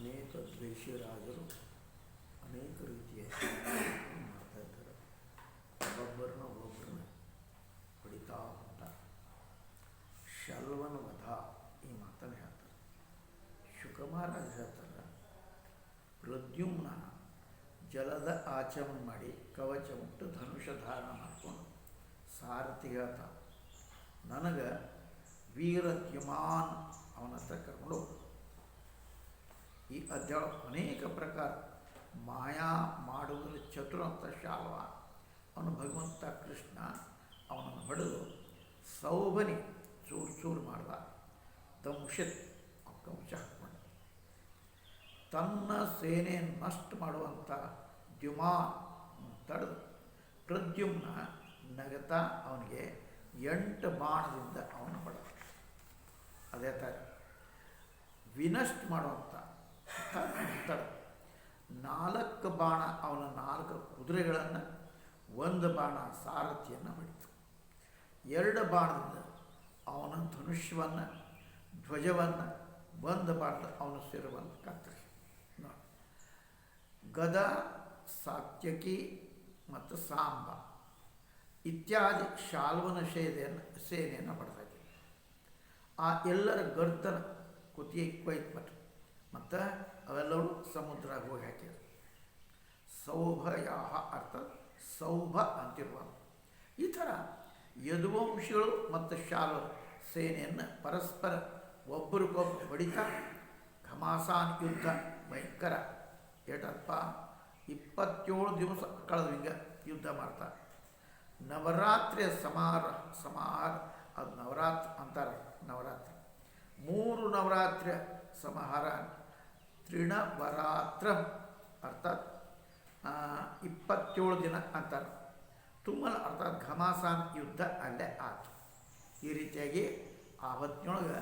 ಅನೇಕ ದ್ವೇಷಿ ರಾಜರು ಅನೇಕ ರೀತಿಯ ಮಾಡ್ತಾಯಿದ್ದಾರೆ. ಒಬ್ಬೊಬ್ಬರನ್ನ ಹೊಡಿತಾ ಹೋಗ್ತಾರೆ. ಶಲ್ವನ ವಧ ಈ ಮಾತನ್ನು ಹೇಳ್ತಾರೆ. ಶುಕಮಹಾರಾಜ ಹೇಳ್ತಾರೆ, ಪ್ರದ್ಯುಮ್ನ ಜಲದ ಆಚಮನ ಮಾಡಿ ಕವಚ ಉಟ್ಟು ಧನುಷ ಧಾರಣ ಮಾಡಿಕೊಂಡು ಸಾರಥಿ ಹೇಳ್ತಾನೆ, ನನಗೆ ವೀರದ್ಯುಮಾನ್ ಅವನ ಹತ್ರ ಕರ್ಕೊಂಡು ಹೋಗು. ಈ ಅಧ್ಯಾಯ ಅನೇಕ ಪ್ರಕಾರ ಮಾಯಾ ಮಾಡುವುದರಲ್ಲಿ ಚತುರಂತ ಶಾಲ್ವ ಅವನು ಭಗವಂತ ಕೃಷ್ಣ ಅವನನ್ನು ಹೊಡೆದು ಸೌಭನಿ ಚೂರು ಚೂರು ಮಾಡ್ದ. ದಂಶತ್ ಕಂಶ ಹಾಕ್ಕೊಂಡು ತನ್ನ ಸೇನೆಯನ್ನು ನಷ್ಟ ಮಾಡುವಂಥ ದ್ಯುಮಾನ್ ತಡೆದು ಪ್ರದ್ಯುಮ್ನ ನಗತಾ ಅವನಿಗೆ 8 ಬಾಣದಿಂದ ಅವನು ಹೊಡೆದ. ಅದೇ ಥರ ವಿನಷ್ಟ ಮಾಡುವಂಥ ತಡೆದು 4 ಬಾಣ ಅವನ 4 ಕುದುರೆಗಳನ್ನು, 1 ಬಾಣ ಸಾರಥಿಯನ್ನು ಹೊಡಿತು. 2 ಬಾಣದಿಂದ ಅವನ ಧನುಷ್ಯವನ್ನು, ಧ್ವಜವನ್ನು, 1 ಬಾಣದ ಅವನ ಶಿರವನ್ನು ಕತ್ತರಿಸಿ. ಗದ, ಸಾತ್ಯಕಿ ಮತ್ತು ಸಾಂಬ ಇತ್ಯಾದಿ ಶಾಲ್ವನ ಸೇನೆಯನ್ನು ಹೊಡೆದಾಕಿ. ಆ ಎಲ್ಲರ ಗರ್ದನ ಕುತ್ತಿಗೆ ಕೊಯ್ತು ಮತ್ತು ಅವೆಲ್ಲವೂ ಸಮುದ್ರ ಹೋಗಿ ಹಾಕಿದರು. ಸೌಭಯಾಹ ಅರ್ಥಾತ್ ಸೌಭ ಅಂತಿರುವ ಈ ಥರ ಯದುವಂಶಿಗಳು ಮತ್ತು ಶಾಲ್ವರ ಸೇನೆಯನ್ನು ಪರಸ್ಪರ ಒಬ್ಬರಿಗೊಬ್ಬರು ಹೊಡಿತಾ ಘಮಾಸಾನ್ ಯುದ್ಧ ಭಯಂಕರ. ಏಟಪ್ಪ 27 ದಿವಸ ಕಳೆದು ಹಿಂಗೆ ಯುದ್ಧ ಮಾಡ್ತಾರೆ. ನವರಾತ್ರಿಯ ಸಮಾಹಾರ ಅದು ನವರಾತ್ರಿ ಅಂತಾರೆ. ನವರಾತ್ರಿ 3 ನವರಾತ್ರಿಯ ಸಮಾಹಾರ ತೃಣವರಾತ್ರ ಅರ್ಥಾತ್ 27 ದಿನ ಅಂತಾರೆ. ತುಮಲ್ ಅರ್ಥಾತ್ ಘಮಾಸಾನ್ ಯುದ್ಧ ಅಲ್ಲೇ ಆಯಿತು. ಈ ರೀತಿಯಾಗಿ ಆ ಹೊತ್ತಿನೊಳಗೆ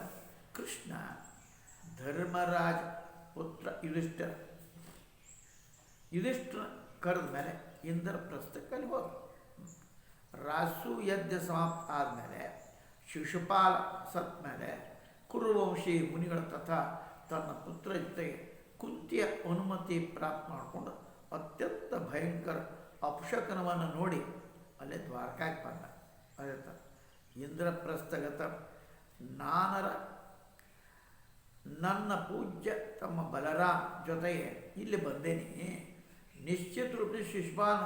ಕೃಷ್ಣ ಧರ್ಮರಾಜ ಪುತ್ರ ಯುಧಿಷ್ಠಿರ ಕರೆದ ಮೇಲೆ ಇಂದ್ರಪ್ರಸ್ಥಕ್ಕೆ ಅಲ್ಲಿ ಹೋದ. ರಾಸು ಯಜ್ಞ ಸಮಾಪ್ತ ಆದಮೇಲೆ ಶಿಶುಪಾಲ ಸತ್ ಮೇಲೆ ಕುರುವಂಶಿ ಮುನಿಗಳ ತಥಾ ತನ್ನ ಪುತ್ರ ಜೊತೆಗೆ ಕುಂತಿಯ ಅನುಮತಿ ಪ್ರಾಪ್ತ ಮಾಡಿಕೊಂಡು ಅತ್ಯಂತ ಭಯಂಕರ ಅಪಶಕನವನ್ನು ನೋಡಿ ಅಲ್ಲೇ ದ್ವಾರಕಾಗೆ ಬಂದ. ಅದೇ ಥರ ಇಂದ್ರಪ್ರಸ್ಥಗತ ನನ್ನ ಪೂಜ್ಯ ತಮ್ಮ ಬಲರಾಮ್ ಜೊತೆಗೆ ಇಲ್ಲಿ ಬಂದೇನೆ. ನಿಶ್ಚಿತ ರೂಪದಲ್ಲಿ ಶಿಶುಪಾಲ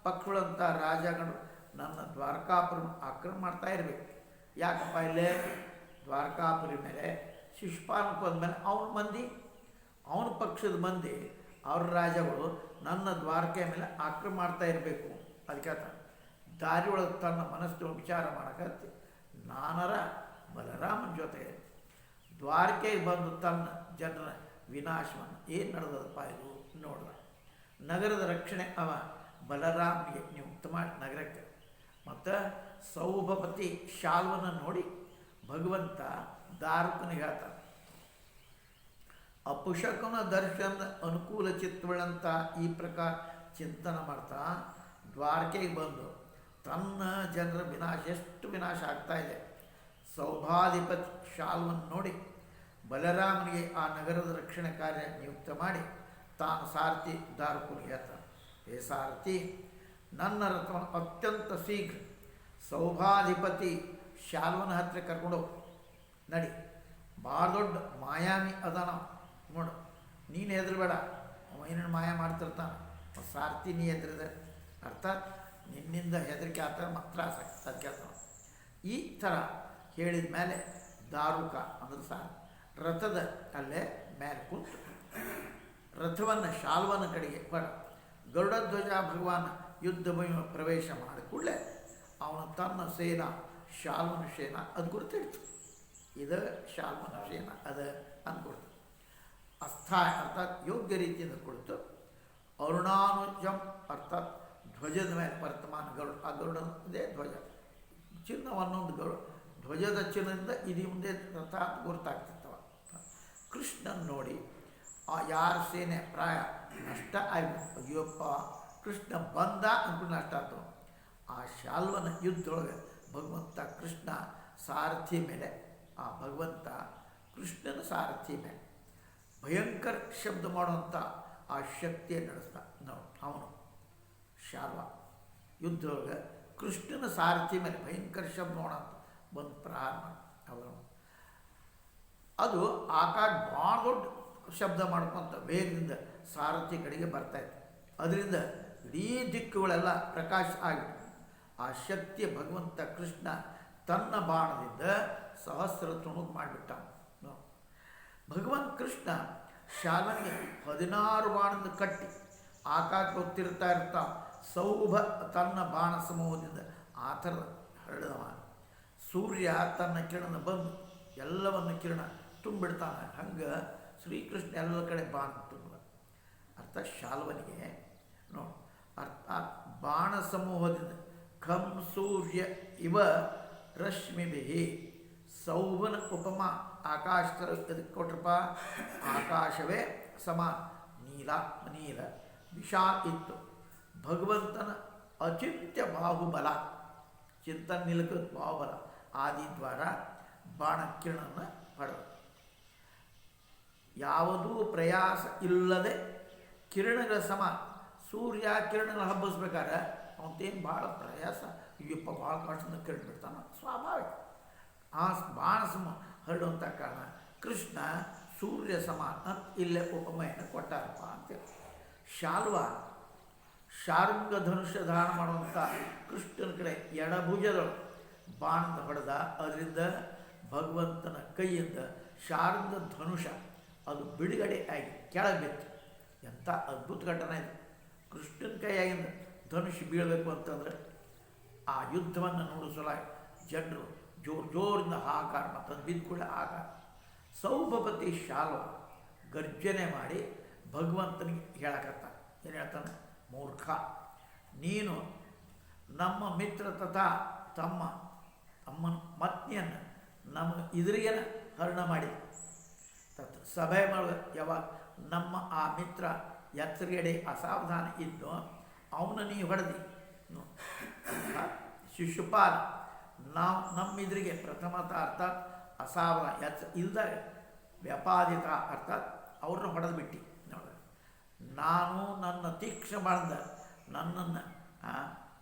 ಪಕ್ಷಗಳಂಥ ರಾಜಗಳು ನನ್ನ ದ್ವಾರಕಾಪುರ ಆಕ್ರಮಣ ಮಾಡ್ತಾ ಇರಬೇಕು. ಯಾಕಪ್ಪ ಇಲ್ಲೇ ದ್ವಾರಕಾಪುರಿ ಮೇಲೆ ಶಿಶುಪಾಲನ ಕೊಂದ್ಮೇಲೆ ಅವನ ಪಕ್ಷದ ಮಂದಿ ಅವ್ರ ರಾಜಗಳು ನನ್ನ ದ್ವಾರಕೆ ಮೇಲೆ ಆಕ್ರಮಣ ಮಾಡ್ತಾ ಇರಬೇಕು. ಅದಕ್ಕೆ ದಾರಿ ಒಳಗೆ ತನ್ನ ಮನಸ್ಸು ವಿಚಾರ ಮಾಡೋಕತ್ತಿ ನಾನರ ಬಲರಾಮನ ಜೊತೆ ದ್ವಾರಕೆಗೆ ಬಂದು ತನ್ನ ಜನರ ವಿನಾಶವನ್ನು ಏನು ನಡೆದದಪ್ಪ ಇದು ನೋಡ್ದ. ನಗರದ ರಕ್ಷಣೆ ಅವ ಬಲರಾಮನಿಗೆ ನಿಯುಕ್ತ ಮಾಡಿ ನಗರಕ್ಕೆ. ಮತ್ತು ಸೌಭಪತಿ ಶಾಲ್ವನ ನೋಡಿ ಭಗವಂತ ದಾರುಕನಿಗೆ ಹೇಳ್ತಾನೆ, ಅಪುಷಕನ ದರ್ಶನದ ಅನುಕೂಲ ಚಿತ್ತಗಳಂತ ಈ ಪ್ರಕಾರ ಚಿಂತನೆ ಮಾಡ್ತಾ ದ್ವಾರಕೆಗೆ ಬಂದು ತನ್ನ ಜನರ ಎಷ್ಟು ವಿನಾಶ ಆಗ್ತಾ ಇದೆ. ಸೌಭಾಧಿಪತಿ ಶಾಲ್ವನ್ ನೋಡಿ ಬಲರಾಮನಿಗೆ ಆ ನಗರದ ರಕ್ಷಣೆ ಕಾರ್ಯ ನಿಯುಕ್ತ ಮಾಡಿ ತಾನು ಸಾರಥಿ ದಾರುಕನಿಗೆ ಹೇಳ್ತಾನೆ, ಹೇ ಸಾರಥಿ, ನನ್ನ ರಥವನ್ನು ಅತ್ಯಂತ ಶೀಘ್ರ ಸೌಭಾಧಿಪತಿ ಶಾಲ್ವನ ಹತ್ತಿರ ಕರ್ಕೊಂಡು ನಡಿ. ಭಾಳ ದೊಡ್ಡ ಮಾಯಾಮಿ ಅದಾನ ನೋಡು, ನೀನು ಹೆದರಬೇಡ, ಅವ ಏನೇನು ಮಾಯ ಮಾಡ್ತಿರ್ತಾನೆ. ಸಾರಥಿ ನೀ ಹೆದರಿದೆ ಅರ್ಥಾತ್ ನಿನ್ನಿಂದ ಹೆದರಿಕೆ ಆಗ್ತಾರೆ ಮಾತ್ರ ಅದಕ್ಕೆ ಈ ಥರ ಹೇಳಿದ ಮೇಲೆ ದಾರುಕ ಅಂದ್ರೆ ರಥದ ಅಲ್ಲೇ ಮೇಲೆ ಕೂತು ರಥವನ್ನು ಶಾಲ್ವನ ಕಡೆಗೆ ಗರುಡಧ್ವಜ ಭಗವಾನ್ ಯುದ್ಧ ಪ್ರವೇಶ ಮಾಡಿದ ಕೂಡಲೇ ಅವನು ತನ್ನ ಸೇನಾ ಶಾಲ್ವನ ಸೇನಾ ಅದು ಗುರುತಿಡ್ತು. ಇದು ಶಾಲ್ವನ ಸೇನಾ ಅದು ಅಂದ್ಕೊಡ್ತು. ಅಸ್ಥಾಯ ಅರ್ಥಾತ್ ಯೋಗ್ಯ ರೀತಿಯಿಂದ ಕುಳಿತು ಅರುಣಾನುಜಂ ಅರ್ಥಾತ್ ಧ್ವಜದ ಮೇಲೆ ವರ್ತಮಾನ ಗರುಡ, ಆ ಗರುಡದೇ ಧ್ವಜ ಚಿನ್ನವನ್ನೊಂದು ಧ್ವಜದ ಚಿನ್ನದಿಂದ ಇಡೀ ಮುಂದೆ ರಥ ಗುರುತಾಗ್ತಿರ್ತವ. ಕೃಷ್ಣನ್ ನೋಡಿ ಆ ಯಾರ ಸೇನೆ ಪ್ರಾಯ ನಷ್ಟ ಆಯ್ತು. ಅಯ್ಯಪ್ಪ ಕೃಷ್ಣ ಬಂದ ಅಂದ್ಕೊಂಡು ನಷ್ಟ ಆಯ್ತು. ಆ ಶಾಲ್ವನ ಯುದ್ಧದೊಳಗೆ ಭಗವಂತ ಕೃಷ್ಣ ಸಾರಥಿ ಮೇಲೆ, ಆ ಭಗವಂತ ಕೃಷ್ಣನ ಸಾರಥಿ ಮೇಲೆ ಭಯಂಕರ ಶಬ್ದ ಮಾಡುವಂಥ ಆ ಶಕ್ತಿಯನ್ನು ನಡೆಸ್ದ ಅವನು ಶಾಲ್ವ ಯುದ್ಧದೊಳಗೆ ಕೃಷ್ಣನ ಸಾರಥಿ ಮೇಲೆ ಭಯಂಕರ ಶಬ್ದ ಮಾಡೋಂಥ ಬಂದು ಪ್ರಹಾರ ಮಾಡಿ ಅವನು ಅದು ಆಕಾಶ ಭಾಳ ದೊಡ್ಡ ಶಬ್ದ ಮಾಡ್ಕೊತ ವೇಗದಿಂದ ಸಾರಥಿ ಕಡೆಗೆ ಬರ್ತಾಯಿತ್ತು. ಅದರಿಂದ ಇಡೀ ದಿಕ್ಕುಗಳೆಲ್ಲ ಪ್ರಕಾಶ ಆಗಿಬಿಟ್ಟು ಆ ಶಕ್ತಿಯ ಭಗವಂತ ಕೃಷ್ಣ ತನ್ನ ಬಾಣದಿಂದ ಸಹಸ್ರ ತುಣುಕು ಮಾಡಿಬಿಟ್ಟ. ಭಗವಂತ ಕೃಷ್ಣ ಶಾಲನಿಗೆ 16 ಬಾಣದ ಕಟ್ಟಿ ಆಕಾಶ ಗೊತ್ತಿರ್ತಾ ಸೌಭ ತನ್ನ ಬಾಣ ಸಮೂಹದಿಂದ ಆ ಥರದ ಹರಡಿದವ. ಸೂರ್ಯ ತನ್ನ ಕಿರಣ ಬಂದು ಎಲ್ಲವನ್ನು ಕಿರಣ ತುಂಬಿಡ್ತಾನೆ. ಹಂಗೆ ಶ್ರೀಕೃಷ್ಣ ಎಲ್ಲ ಕಡೆ ಬಾಣ ತುಂಬ ಅರ್ಥ ಶಾಲ್ವನಿಗೆ ನೋಡಿ ಅರ್ಥಾತ್ ಬಾಣ ಸಮೂಹದಿಂದ ಖಂ ಸೂರ್ಯ ಇವ ರಶ್ಮಿಭಿ ಸೌಭನ ಉಪಮ ಆಕಾಶ ಅದಕ್ಕೆ ಕೊಟ್ರಪ್ಪ. ಆಕಾಶವೇ ಸಮಾನ ನೀಲ ವಿಶಾಲ ಇತ್ತು. ಭಗವಂತನ ಅಚಿಂತ್ಯ ಬಾಹುಬಲ ಚಿಂತನ ನಿಲಕೃತ ಬಾಹುಬಲ ಆದಿದ್ವಾರ ಬಾಣ ಕಿರಣನ ಪಡೆದ. ಯಾವುದೂ ಪ್ರಯಾಸ ಇಲ್ಲದೆ ಕಿರಣಗಳ ಸಮ ಸೂರ್ಯ ಕಿರಣಗಳು ಹಬ್ಬಿಸ್ಬೇಕಾದ್ರೆ ಅವತ್ತೇನು ಭಾಳ ಪ್ರಯಾಸ ಅಯ್ಯಪ್ಪ ಭಾಳ ಕಷ್ಟದಿಂದ ಕಿರಣ ಬಿಡ್ತಾನೆ ಸ್ವಾಭಾವಿಕ. ಆ ಬಾಣ ಸಮ ಹರಡುವಂಥ ಕಾರಣ ಕೃಷ್ಣ ಸೂರ್ಯ ಸಮಾನ ಅಂತ ಇಲ್ಲೇ ಉಪಮೆಯನ್ನು ಕೊಟ್ಟಾರಪ್ಪ ಅಂತೇಳಿ. ಶಾಲ್ವ ಶಾರ್ಂಗ ಧನುಷ್ಯ ಧಾರಣ ಮಾಡುವಂಥ ಕೃಷ್ಣನ ಕಡೆ ಎಡಭುಜದಳು ಬಾಣದ ಹೊಡೆದ. ಅದರಿಂದ ಭಗವಂತನ ಕೈಯಿಂದ ಶಾರ್ಂಗ ಧನುಷ ಅದು ಬಿಡುಗಡೆ ಆಗಿ ಕೆಳಗೆ ಬಿತ್ತು. ಎಂಥ ಅದ್ಭುತ ಘಟನೆ ಇದು. ಕೃಷ್ಣನ ಕೈಯಾಗಿಂದ ಧನುಷ್ ಬೀಳಬೇಕು ಅಂತಂದರೆ ಆ ಯುದ್ಧವನ್ನು ನೋಡಿಸಲಾಗಿ ಜನರು ಜೋರಿಂದ ಹಾಕಾರ ಮತ್ತು ಅದು ಬಿದ್ದು ಕೂಡ ಆಕಾರ. ಸೌಭಪತಿ ಶಾಲ್ವ ಗರ್ಜನೆ ಮಾಡಿ ಭಗವಂತನಿಗೆ ಹೇಳಕತ್ತ. ಏನು ಹೇಳ್ತಾನೆ? ಮೂರ್ಖ, ನೀನು ನಮ್ಮ ಮಿತ್ರ ತಥಾ ತಮ್ಮನ ಪತ್ನಿಯನ್ನು ನಮಗೆ ಇದ್ರಿಗೇನ ಹರಣ ಮಾಡಿದ ಸಭೆ ಮಾಡುವ ಯಾವಾಗ ನಮ್ಮ ಆ ಮಿತ್ರ ಎತ್ತರಗಡೆ ಅಸಾವಧಾನ ಇದ್ದು ಅವನ ನೀ ಹೊಡೆದಿ. ಶಿಶುಪಾಲ ನಾವು ನಮ್ಮಿದ್ರಿಗೆ ಪ್ರಥಮತ ಅರ್ಥಾತ್ ಅಸಾವಧಾನ ಇಲ್ದಾಗ ವ್ಯಾಪಾದಿತ ಅರ್ಥಾತ್ ಅವ್ರನ್ನ ಹೊಡೆದು ಬಿಟ್ಟು ನೋಡ್ರಿ. ನಾನು ನನ್ನ ತೀಕ್ಷ್ಣ ಬಾಣದ ನನ್ನನ್ನು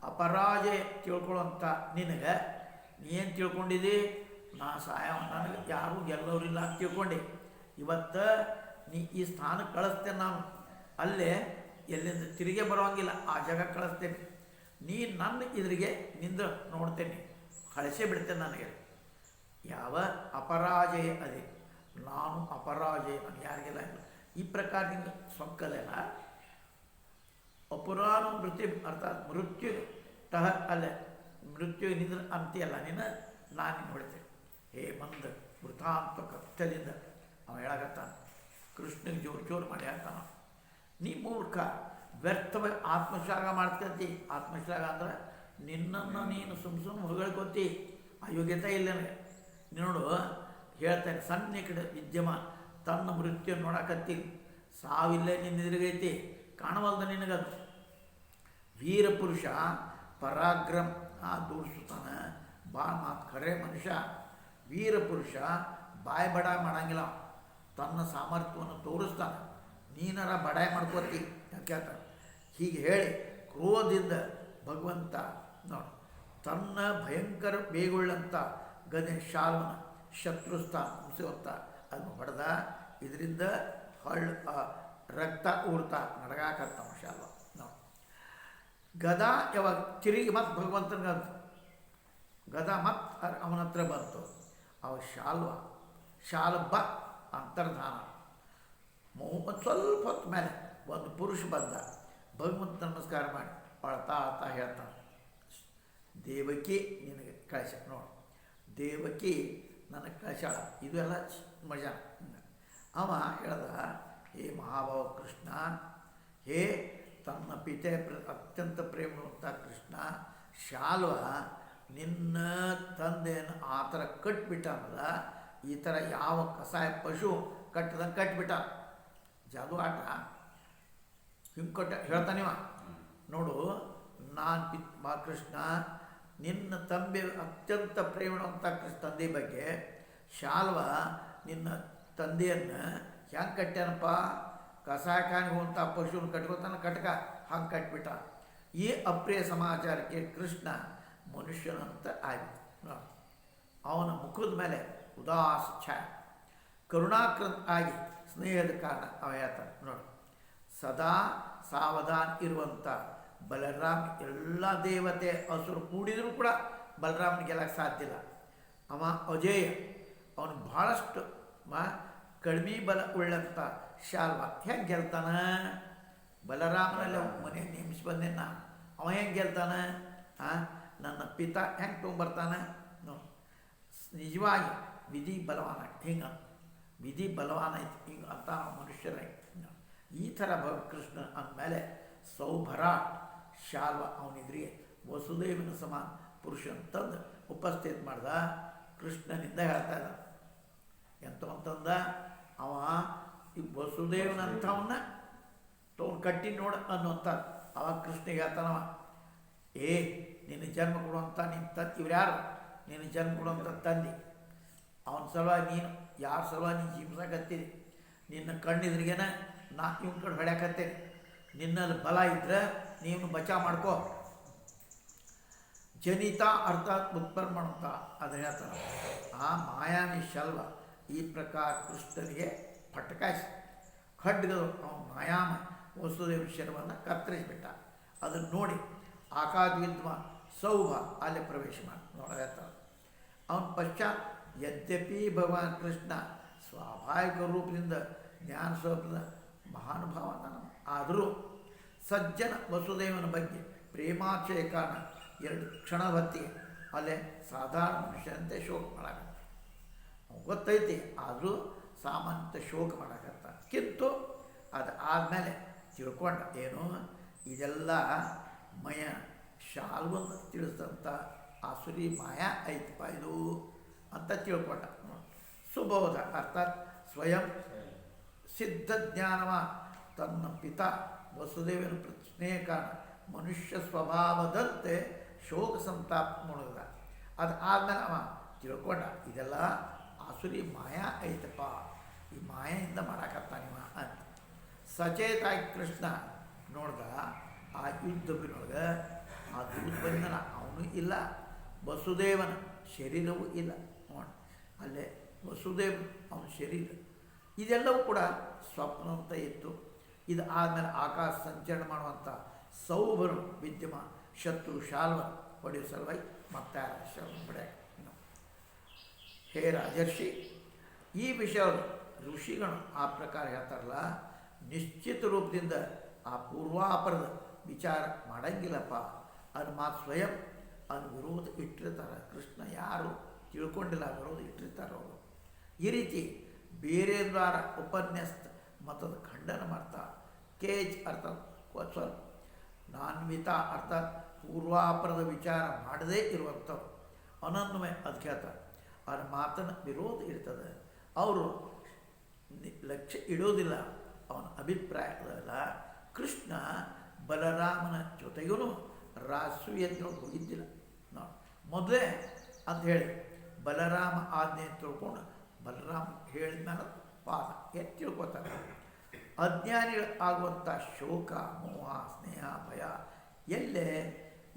ಅಪರಾಜಯ ತಿಳ್ಕೊಳ್ಳೋಂಥ ನಿನಗೆ ನೀನು ತಿಳ್ಕೊಂಡಿದ್ದಿ ನಾ ನನಗೆ ಯಾರೂ ಗೆಲ್ಲೋರಿಲ್ಲ ಅಂತ ತಿಳ್ಕೊಂಡೆ. ಇವತ್ತು ನೀ ಈ ಸ್ಥಾನಕ್ಕೆ ಕಳಿಸ್ತೇನೆ, ನಾನು ಅಲ್ಲೇ ಎಲ್ಲಿಂದ ತಿರುಗಿ ಬರೋಂಗಿಲ್ಲ ಆ ಜಾಗ ಕಳಿಸ್ತೇನೆ. ನೀ ನನ್ನ ಇದ್ರಿಗೆ ನಿಂದ ನೋಡ್ತೇನೆ, ಕಳಿಸೇ ಬಿಡ್ತೇನೆ. ನನಗೆ ಯಾವ ಅಪರಾಜಯ ಅದೇ ನಾನು ಅಪರಾಜಯ, ನಾನು ಯಾರಿಗೆಲ್ಲ ಇಲ್ಲ. ಈ ಪ್ರಕಾರ ನಿಂಗೆ ಸೊಕ್ಕಲೇನ ಅಪುರಾಣ ಮೃತ್ಯು ಅರ್ಥಾತ್ ಮೃತ್ಯು ತಹ ಅಲ್ಲೇ ಮೃತ್ಯು ನಿಂದ್ರೆ ಅಂತೆಯಲ್ಲ ನೀನು ನಾನು ಹೊಡಿತೇನೆ. ಹೇ ಮಂದ ವೃಥಾಂತ ಕತ್ತಲಿಂದ ಅವ ಹೇಳಕತ್ತಾನ. ಕೃಷ್ಣನಿಗೆ ಜೋರು ಮಾಡಿ ಹೇಳ್ತಾನ, ನೀ ಮೂರ್ಖ ವ್ಯರ್ಥವಾಗಿ ಆತ್ಮಶ್ಲಾಘ ಮಾಡ್ತಂತಿ. ಆತ್ಮಶ್ಲಾಘ ಅಂದ್ರೆ ನಿನ್ನನ್ನು ನೀನು ಸುಮ್ಮನೆ ಹೊಗಳ್ಕೊತಿ, ಅಯೋಗ್ಯತೆ ಇಲ್ಲ ನನಗೆ. ನೋಡು ಹೇಳ್ತೇನೆ, ಸಣ್ಣ ಕಡೆ ವಿದ್ಯಮಾನ ತನ್ನ ಮೃತ್ಯು ನೋಡಕತ್ತೀನಿ, ಸಾವಿಲ್ಲೇ ನಿನ್ನೆದುರಿಗೈತಿ, ಕಾಣವಲ್ದ ನಿನಗದು. ವೀರಪುರುಷ ಪರಾಕ್ರಮ ದೂರಿಸುತ್ತಾನೆ, ಭಾಳ ಮಾತು ಖರೇ ಮನುಷ್ಯ. ವೀರಪುರುಷ ಬಾಯಿ ಬಡಾಯಿ ಮಾಡಂಗಿಲ್ಲ, ತನ್ನ ಸಾಮರ್ಥ್ಯವನ್ನು ತೋರಿಸ್ತಾನೆ. ನೀನಾರ ಬಡಾಯಿ ಮಾಡ್ಕೋತಿ ಯಾಕೆ ಹೇಳ್ತಾನೆ. ಹೀಗೆ ಹೇಳಿ ಕ್ರೋಧದಿಂದ ಭಗವಂತ ನೋಡಿ ತನ್ನ ಭಯಂಕರ ಬೇಗುಳ್ಳಂಥ ಗದೆ ಶಾಲ್ವನ ಶತ್ರುಸ್ಥ ಹಿಂಸೆವತ್ತ ಅದನ್ನು ಹೊಡೆದ. ಇದರಿಂದ ರಕ್ತ ಊರ್ತಾ ನಡಗಾಕತ್ತ ಶಾಲ್ವ ನೋಡಿ. ಗದಾ ಯಾವಾಗ ತಿರುಗಿ ಮತ್ತು ಭಗವಂತನ ಗದಾ ಮತ್ತು ಅವನ ಹತ್ರ ಬಂತು. ಅವ ಶಾಲ್ಬ ಅಂತರ್ಧಾನ ಸ್ವಲ್ಪ ಹೊತ್ತು ಮೇಲೆ ಒಂದು ಪುರುಷ ಬಂದ. ಭಗವಂತ ನಮಸ್ಕಾರ ಮಾಡಿ ಅಳ್ತಾ ಹೇಳ್ತಾನೆ, ದೇವಕಿ ನಿನಗೆ ಕಳಿಸ ನೋಡಿ, ದೇವಕಿ ನನಗೆ ಕಳಿಸಾಳ. ಇದು ಎಲ್ಲ ಮಜಾ. ಅವ ಹೇಳ್ದ, ಹೇ ಮಹಾಭಾವ ಕೃಷ್ಣ, ಹೇ ತನ್ನ ಪಿತೆ ಅತ್ಯಂತ ಪ್ರೇಮವಂತ ಕೃಷ್ಣ, ಶಾಲ್ವ ನಿನ್ನ ತಂದೆಯನ್ನು ಆ ಥರ ಕಟ್ಬಿಟ್ಟಲ್ಲ, ಈ ಥರ ಯಾವ ಕಸಾಯ ಪಶು ಕಟ್ಟದಂಗೆ ಕಟ್ಬಿಟ್ಟ. ಜಾದು ಆಟ ಹಿಂಗೆ ಕೊಟ್ಟ ಹೇಳ್ತಾನಿವ ನೋಡು. ನಾನು ಬಾ ಕೃಷ್ಣ, ನಿನ್ನ ತಂದೆ ಅತ್ಯಂತ ಪ್ರೇಮವಂತ ಕೃಷ್ಣ ತಂದೆ ಬಗ್ಗೆ ಶಾಲ್ವ ನಿನ್ನ ತಂದೆಯನ್ನು ಹೆಂಗೆ ಕಟ್ಟ್ಯಾನಪ್ಪ, ಕಸಾಯಖಾನಿಗೆ ಹೋಗ್ತಾ ಪಶುನ ಕಟ್ಕೋತಾನ ಕಟ್ಕ ಹಂಗೆ ಕಟ್ಬಿಟ್ಟ. ಈ ಅಪ್ರಿಯ ಸಮಾಚಾರಕ್ಕೆ ಕೃಷ್ಣ ಮನುಷ್ಯನಂತ ಆಯಿತು ನೋಡಿ. ಅವನ ಮುಖದ ಮೇಲೆ ಉದಾಸ ಛಾಯೆ, ಕರುಣಾಕೃತ ಆಗಿ ಸ್ನೇಹದ ಕಾರಣ ಅವ ಹೇಳ್ತಾನೆ ನೋಡಿ. ಸದಾ ಸಾವಧಾನ ಇರುವಂಥ ಬಲರಾಮ್ ಎಲ್ಲ ದೇವತೆ ಹಸುರು ಕೂಡಿದರೂ ಕೂಡ ಬಲರಾಮನ ಗೆಲ್ಲಕ್ಕೆ ಸಾಧ್ಯ ಇಲ್ಲ. ಅವ ಅಜೇಯ, ಅವನು ಭಾಳಷ್ಟು ಕಡಿಮೆ ಬಲ ಉಳ್ಳಂಥ ಶಾಲ್ವ ಹೆಂಗೆ ಗೆಲ್ತಾನ? ಬಲರಾಮನಲ್ಲಿ ಅವನ ಮನೆ ನೇಮಿಸಿ ಬಂದೆ ನಾನು, ಅವ ಹೆಂಗೆ ಗೆಲ್ತಾನ? ನನ್ನ ಪಿತಾ ಹೆಂಗೆ ತೊಗೊಂಬರ್ತಾನೆ ನೋಡಿ. ನಿಜವಾಗಿ ವಿಧಿ ಬಲವಾನ ಹಿಂಗೆ, ವಿಧಿ ಬಲವಾನ ಐತಿ ಹಿಂಗೆ ಅಂತ ಮನುಷ್ಯರ ಈ ಥರ ಕೃಷ್ಣ ಅಂದಮೇಲೆ ಸೌಭರಾಟ್ ಶಾಲ್ವ ಅವನಿದ್ರಿಗೆ ವಸುದೇವನ ಸಮಾನ ಪುರುಷನ ತಂದು ಉಪಸ್ಥಿತ ಮಾಡ್ದ. ಕೃಷ್ಣನಿಂದ ಹೇಳ್ತಾ ಇದ್ದ ಎಂತಂದ ಅವ ಈ ವಸುದೇವನಂಥವನ್ನ ತೊಗೊಂಡು ಕಟ್ಟಿ ನೋಡ ಅನ್ನುವಂಥ. ಅವಾಗ ಕೃಷ್ಣಿಗೆ ಹೇಳ್ತಾನವ, ನಿನ್ನ ಜನ್ಮ ಕೊಡುವಂಥ ನಿನ್ನ ತಂದೆ ಇವ್ರ್ಯಾರು? ನಿನ್ನ ಜನ್ಮ ಕೊಡುವಂಥ ತಂದೆ. ಅವನ ಸಲುವಾಗಿ ನೀನು ಯಾರ ಸಲುವಾಗಿ ನೀನು ಜೀವಿಸಾಕತ್ತೀರಿ? ನಿನ್ನ ಕಣ್ಣಿದ್ರಿಗೇನ ನಾ ಇವನ ಕಡೆ ಹೊಡ್ಯಾಕತ್ತೇನೆ. ನಿನ್ನಲ್ಲಿ ಬಲ ಇದ್ರೆ ನೀನು ಬಚಾವ್ ಮಾಡ್ಕೋ. ಜನಿತ ಅರ್ಥಾತ್ ಉತ್ಪನ್ನ ಮಾಡುತ್ತ ಅದನ್ನ ಹೇಳ್ತಾನೆ. ಆ ಮಾಯಾವಿ ಶಲ್ವ ಈ ಪ್ರಕಾರ ಕೃಷ್ಣನಿಗೆ ಪಟಕಾಯಿಸಿ ಖಡ್ಗದು ಅವನ ಮಾಯಾಮ ವಸುದೇವ ಶರ್ವನ್ನು ಕತ್ತರಿಸಿಬಿಟ್ಟ. ಅದನ್ನು ನೋಡಿ ಆಕಾಶ ವಿದ್ವಾನ್ ಸೌಭ ಅಲ್ಲೇ ಪ್ರವೇಶ ಮಾಡಿ ನೋಡತ್ತಾನೆ. ಅವನ ಪಶ್ಚಾತ್ ಯದ್ಯಪಿ ಭಗವಾನ್ ಕೃಷ್ಣ ಸ್ವಾಭಾವಿಕ ರೂಪದಿಂದ ಜ್ಞಾನ ಸ್ವರೂಪದ ಮಹಾನುಭಾವನ ಆದರೂ ಸಜ್ಜನ ವಸುದೇವನ ಬಗ್ಗೆ ಪ್ರೇಮಾಚಯ ಕಾರಣ 2 ಕ್ಷಣ ಹೊತ್ತಿಗೆ ಅಲ್ಲೇ ಸಾಧಾರಣ ಮನುಷ್ಯನಂತೆ ಶೋಕ ಮಾಡಾಕತ್ತ. ಗೊತ್ತೈತಿ, ಆದರೂ ಸಾಮಾನ್ಯ ಶೋಕ ಮಾಡಾಕತ್ತ. ಕಿಂತು ಅದು ಆದಮೇಲೆ ತಿಳ್ಕೊಂಡ ಏನು ಇದೆಲ್ಲ ಮಯ ಶಾಲ್ವನ್ನು ತಿಳಿಸಿದಂಥ ಆಸುರಿ ಮಾಯಾ ಐತಪ್ಪ ಇದು ಅಂತ ತಿಳ್ಕೊಂಡ. ಸುಬೋಧ ಅರ್ಥಾತ್ ಸ್ವಯಂ ಸಿದ್ಧ ಜ್ಞಾನವ ತನ್ನ ಪಿತಾ ವಸುದೇವನ ಸ್ನೇಹ ಕಾರಣ ಮನುಷ್ಯ ಸ್ವಭಾವದಂತೆ ಶೋಕ ಸಂತಾಪ ಮುಳುಗದ. ಅದು ಆದಮೇಲೆ ಅವ ತಿಳ್ಕೊಂಡ ಇದೆಲ್ಲ ಆಸುರಿ ಮಾಯಾ ಐತಪ್ಪ, ಈ ಮಾಯೆಯಿಂದ ಮಾಡಾಕತ್ತಾನಿವ ಅಂತ. ಸಚೇತಾಗಿ ಕೃಷ್ಣ ನೋಡ್ದ ಆ ಯುದ್ಧವಿನೊಳಗೆ ಆ ದೂತ ಬಂದನ, ಅವನು ಇಲ್ಲ, ವಸುದೇವನ ಶರೀರವೂ ಇಲ್ಲ ನೋಡಿ. ಅಲ್ಲೇ ವಸುದೇವ ಅವನ ಶರೀರ ಇದೆಲ್ಲವೂ ಕೂಡ ಸ್ವಪ್ನ ಅಂತ ಇತ್ತು. ಇದು ಆದಮೇಲೆ ಆಕಾಶ ಸಂಚರಣ ಮಾಡುವಂಥ ಸೌಭರು ವಿದ್ಯಮಾನ ಶತ್ರು ಶಾಲ್ವ ಹೊಡೆಯುವ ಸಲುವಾಗಿ ಮತ್ತೆ ಶಾಲ್ವ ಹೊಡೆಯ. ಹೇ ರಾಜರ್ಷಿ, ಈ ವಿಷಯವನ್ನು ಋಷಿಗಳು ಆ ಪ್ರಕಾರ ಹೇಳ್ತಾರಲ್ಲ, ನಿಶ್ಚಿತ ರೂಪದಿಂದ ಆ ಪೂರ್ವಾಪರದ ವಿಚಾರ ಮಾಡಂಗಿಲ್ಲಪ್ಪ. ಅದು ಮಾತು ಸ್ವಯಂ ಅದು ವಿರೋಧ ಇಟ್ಟಿರ್ತಾರೆ. ಕೃಷ್ಣ ಯಾರು ತಿಳ್ಕೊಂಡಿಲ್ಲ, ವಿರೋಧ ಇಟ್ಟಿರ್ತಾರೆ ಅವರು. ಈ ರೀತಿ ಬೇರೆ ದ್ವಾರ ಉಪನ್ಯಾಸ ಮತದ ಖಂಡನ ಮಾಡ್ತಾ ಕೇಜ್ ಅರ್ಥಾತ್ ಸ್ವಲ್ಪ ನಾನ್ವಿತ ಅರ್ಥಾತ್ ಪೂರ್ವಾಪರದ ವಿಚಾರ ಮಾಡದೇ ಇರುವಂಥವ್ರು ಅನನ್ವಯ ಅದು ಕೇಳ್ತಾರೆ. ಅವ್ರ ಮಾತನ್ನು ವಿರೋಧ ಇರ್ತದೆ, ಅವರು ಲಕ್ಷ್ಯ ಇಡೋದಿಲ್ಲ ಅವನ ಅಭಿಪ್ರಾಯದಲ್ಲ. ಕೃಷ್ಣ ಬಲರಾಮನ ಜೊತೆಗೂ ರಾಸೂಯಂತ್ರ ಹೋಗಿದ್ದಿಲ್ಲ ನೋಡಿ. ಮೊದಲೇ ಅಂತ ಹೇಳಿ ಬಲರಾಮ ಆಜ್ಞೆ ತಿಳ್ಕೊಂಡು ಬಲರಾಮ ಹೇಳಿದ ಮೇಲೆ ಪಾದ ಎತ್ತು ತಿಳ್ಕೊತಾರೆ. ಅಜ್ಞಾನಿಗಳು ಆಗುವಂಥ ಶೋಕ ಮೋಹ ಸ್ನೇಹ ಭಯ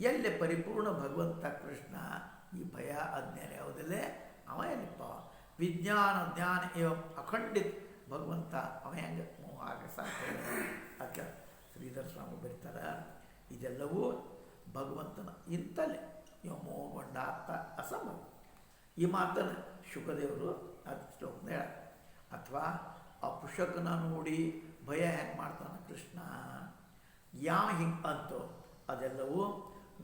ಎಲ್ಲೇ ಪರಿಪೂರ್ಣ ಭಗವಂತ ಕೃಷ್ಣ. ಈ ಭಯ ಅಜ್ಞಾನ ಯಾವುದಿಲ್ಲ ಅವ ಎಲ್ಲಿಪ್ಪ. ವಿಜ್ಞಾನ ಜ್ಞಾನ ಅಖಂಡಿತ ಭಗವಂತ ಅವ ಹೆಂಗೆ ಮೋಹ ಆಗ ಸಾಧ್ಯ. ಅದಕ್ಕೆ ಶ್ರೀಧರ ಸ್ವಾಮಿ ಬರೀತಾರೆ, ಇದೆಲ್ಲವೂ ಭಗವಂತನ ಇಂತಲೇ ಇವ ಮೋಹಗೊಂಡ ಅರ್ಥ ಅಸಂಭವ. ಈ ಮಾತನ್ನು ಶುಕದೇವರು ಅದು ಶ್ಲೋಕನ ಹೇಳ. ಅಥವಾ ಅಪುಷಕನ ನೋಡಿ ಭಯ ಹೆಂಗೆ ಮಾಡ್ತಾನೆ ಕೃಷ್ಣ, ಯಾವ ಹಿಂಗೆ ಅಂತೋ ಅದೆಲ್ಲವೂ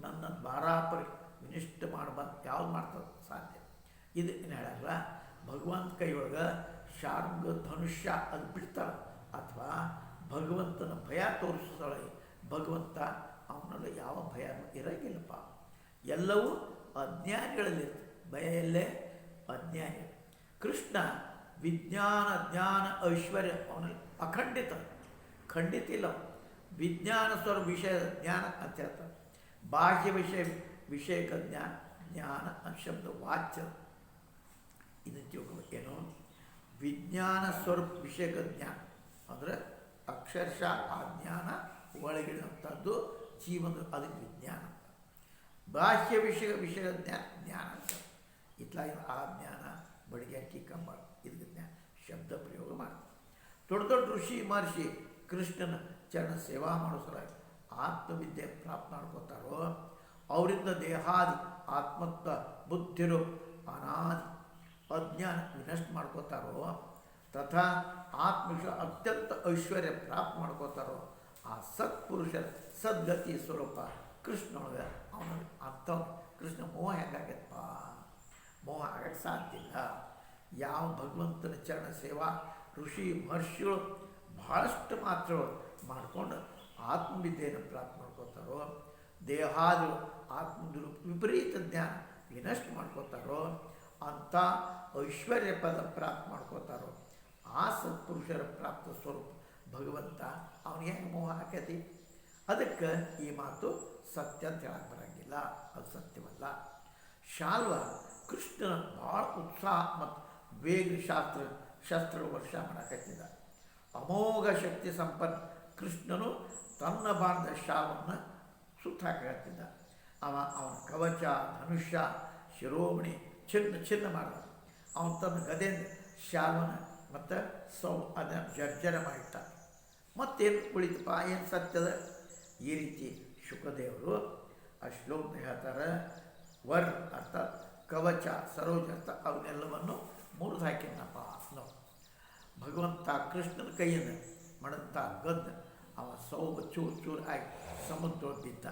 ನನ್ನ ಬಾರಾಪರಿ ವಿನಿಷ್ಟ ಮಾಡಬಾರ್ದು ಯಾವ್ದು ಮಾಡ್ತದೆ ಸಾಧ್ಯ. ಇದು ಏನು ಹೇಳಲ್ಲ, ಭಗವಂತ ಕೈಯೊಳಗೆ ಶಾರ್ಂಗ ಧನುಷ್ಯ ಅದು ಬಿಡ್ತಾರೆ. ಅಥವಾ ಭಗವಂತನ ಭಯ ತೋರಿಸೋಳೆ ಭಗವಂತ ಅವನಲ್ಲಿ ಯಾವ ಭಯ ಇರೋಂಗಿಲ್ಲಪ್ಪ. ಎಲ್ಲವೂ ಅಜ್ಞಾನಿಗಳಲ್ಲಿ ಭಯ ಎಲ್ಲೇ ಅಜ್ಞಾನಿ. ಕೃಷ್ಣ ವಿಜ್ಞಾನ ಜ್ಞಾನ ಐಶ್ವರ್ಯ ಅವನಲ್ಲಿ ಅಖಂಡಿತ ಖಂಡಿತ ಇಲ್ಲ. ವಿಜ್ಞಾನ ಸ್ವರ ವಿಷಯ ಜ್ಞಾನ ಅಂತ ಹೇಳ್ತಾರೆ. ಬಾಹ್ಯ ವಿಷಯಕ ಜ್ಞಾನ ಜ್ಞಾನ ಶಬ್ದ ವಾಚ್ಯ. ಇದನ್ನು ತಿಳ್ಕೊಬೇಕೇನು, ವಿಜ್ಞಾನ ಸ್ವರೂಪ ವಿಷಯಕ ಜ್ಞಾನ ಅಂದರೆ ಅಕ್ಷರಶಃ ಆ ಜ್ಞಾನ ಒಳಗಿಡುವಂಥದ್ದು ಜೀವನದ ಅದಕ್ಕೆ ವಿಜ್ಞಾನ. ಬಾಹ್ಯ ವಿಷಯ ಜ್ಞಾನ ಅಂತ ಇತ್ಲಾಗಿ ಆ ಜ್ಞಾನ ಬಡಿಗೆ ಅಕ್ಕಿ ಕಂಬ ಇದಕ್ಕೆ ಜ್ಞಾನ ಶಬ್ದ ಪ್ರಯೋಗ ಮಾಡಿ. ದೊಡ್ಡ ದೊಡ್ಡ ಋಷಿ ಮಹರ್ಷಿ ಕೃಷ್ಣನ ಚರಣ ಸೇವಾ ಮಾಡೋ ಸಲುವಾಗಿ ಆತ್ಮವಿದ್ಯೆ ಪ್ರಾಪ್ತ ಮಾಡ್ಕೋತಾರೋ ಅವರಿಂದ ದೇಹಾದಿ ಆತ್ಮತ್ವ ಬುದ್ಧಿರು ಅನಾದಿ ಅಜ್ಞಾನ ವಿನಷ್ಟ ಮಾಡ್ಕೋತಾರೋ ತಥಾ ಆತ್ಮವಿಷ ಅತ್ಯಂತ ಐಶ್ವರ್ಯ ಪ್ರಾಪ್ತ ಮಾಡ್ಕೋತಾರೋ ಆ ಸತ್ಪುರುಷರ ಸದ್ಗತಿ ಸ್ವರೂಪ ಕೃಷ್ಣೊಳಗೆ ಅವನ ಅಂಥ ಕೃಷ್ಣ ಮೋಹ ಹೆಂಗಾಗತ್ತಪ್ಪ? ಮೋಹ ಆಗಕ್ಕೆ ಸಾಧ್ಯ ಇಲ್ಲ. ಯಾವ ಭಗವಂತನ ಚರಣ ಸೇವಾ ಋಷಿ ಮಹರ್ಷಿಗಳು ಭಾಳಷ್ಟು ಮಾತ್ರಗಳು ಮಾಡಿಕೊಂಡು ಆತ್ಮವಿದ್ಯೆಯನ್ನು ಪ್ರಾಪ್ತ ಮಾಡ್ಕೋತಾರೋ ದೇಹಾದಿ ಆತ್ಮದ ವಿಪರೀತ ಜ್ಞಾನ ವಿನಷ್ಟ ಮಾಡ್ಕೋತಾರೋ ಅಂಥ ಐಶ್ವರ್ಯ ಪದ ಪ್ರಾಪ್ತ ಮಾಡ್ಕೋತಾರೋ ಆ ಸತ್ಪುರುಷರ ಪ್ರಾಪ್ತ ಸ್ವರೂಪ ಭಗವಂತ ಅವನಿಗೆ ಹೆಂಗೆ ಮೋಹ ಆಕೈತಿ? ಅದಕ್ಕೆ ಈ ಮಾತು ಸತ್ಯ ಅಂತ ಹೇಳಕ್ಕೆ ಬರೋಂಗಿಲ್ಲ, ಅದು ಸತ್ಯವಲ್ಲ. ಶಾಲ್ವ ಕೃಷ್ಣನ ಭಾಳ ಉತ್ಸಾಹ ಮತ್ತು ವೇಗ ಶಸ್ತ್ರ ವರ್ಷ ಮಾಡಕತ್ತಿದ್ದ. ಅಮೋಘ ಶಕ್ತಿ ಸಂಪನ್ನ ಕೃಷ್ಣನು ತನ್ನ ಬಾಣದ ಶಾಲವನ್ನು ಸುತ್ತಾಕತ್ತಿದ್ದ. ಅವನ ಕವಚ ಧನುಷ್ಯ ಶಿರೋಮಣಿ ಚಿನ್ನ ಮಾಡಿದ. ಅವನು ತನ್ನ ಗದೆಯಿಂದ ಶಾಲವನ್ನು ಮತ್ತು ಅದನ್ನು ಜರ್ಜರ ಮಾಡಿಟ್ಟ. ಮತ್ತೇನು ಉಳಿತಪ್ಪ? ಏನು ಸತ್ಯದ? ಈ ರೀತಿ ಶುಕದೇವರು ಆ ಶ್ಲೋಕದ ಹೇಳ್ತಾರೆ. ವರ್ ಅರ್ಥಾತ್ ಕವಚ ಸರೋಜ ಅರ್ಥ ಅವನ್ನೆಲ್ಲವನ್ನು ಮುರಿದು ಹಾಕಿದ್ನಪ್ಪ ನಾವು. ಭಗವಂತ ಕೃಷ್ಣನ ಕೈಯನ್ನು ಮಡಂತ ಗದ್ದ ಅವ ಚೂರು ಆಗಿ ಸಮುದ್ರ ಬಿದ್ದ.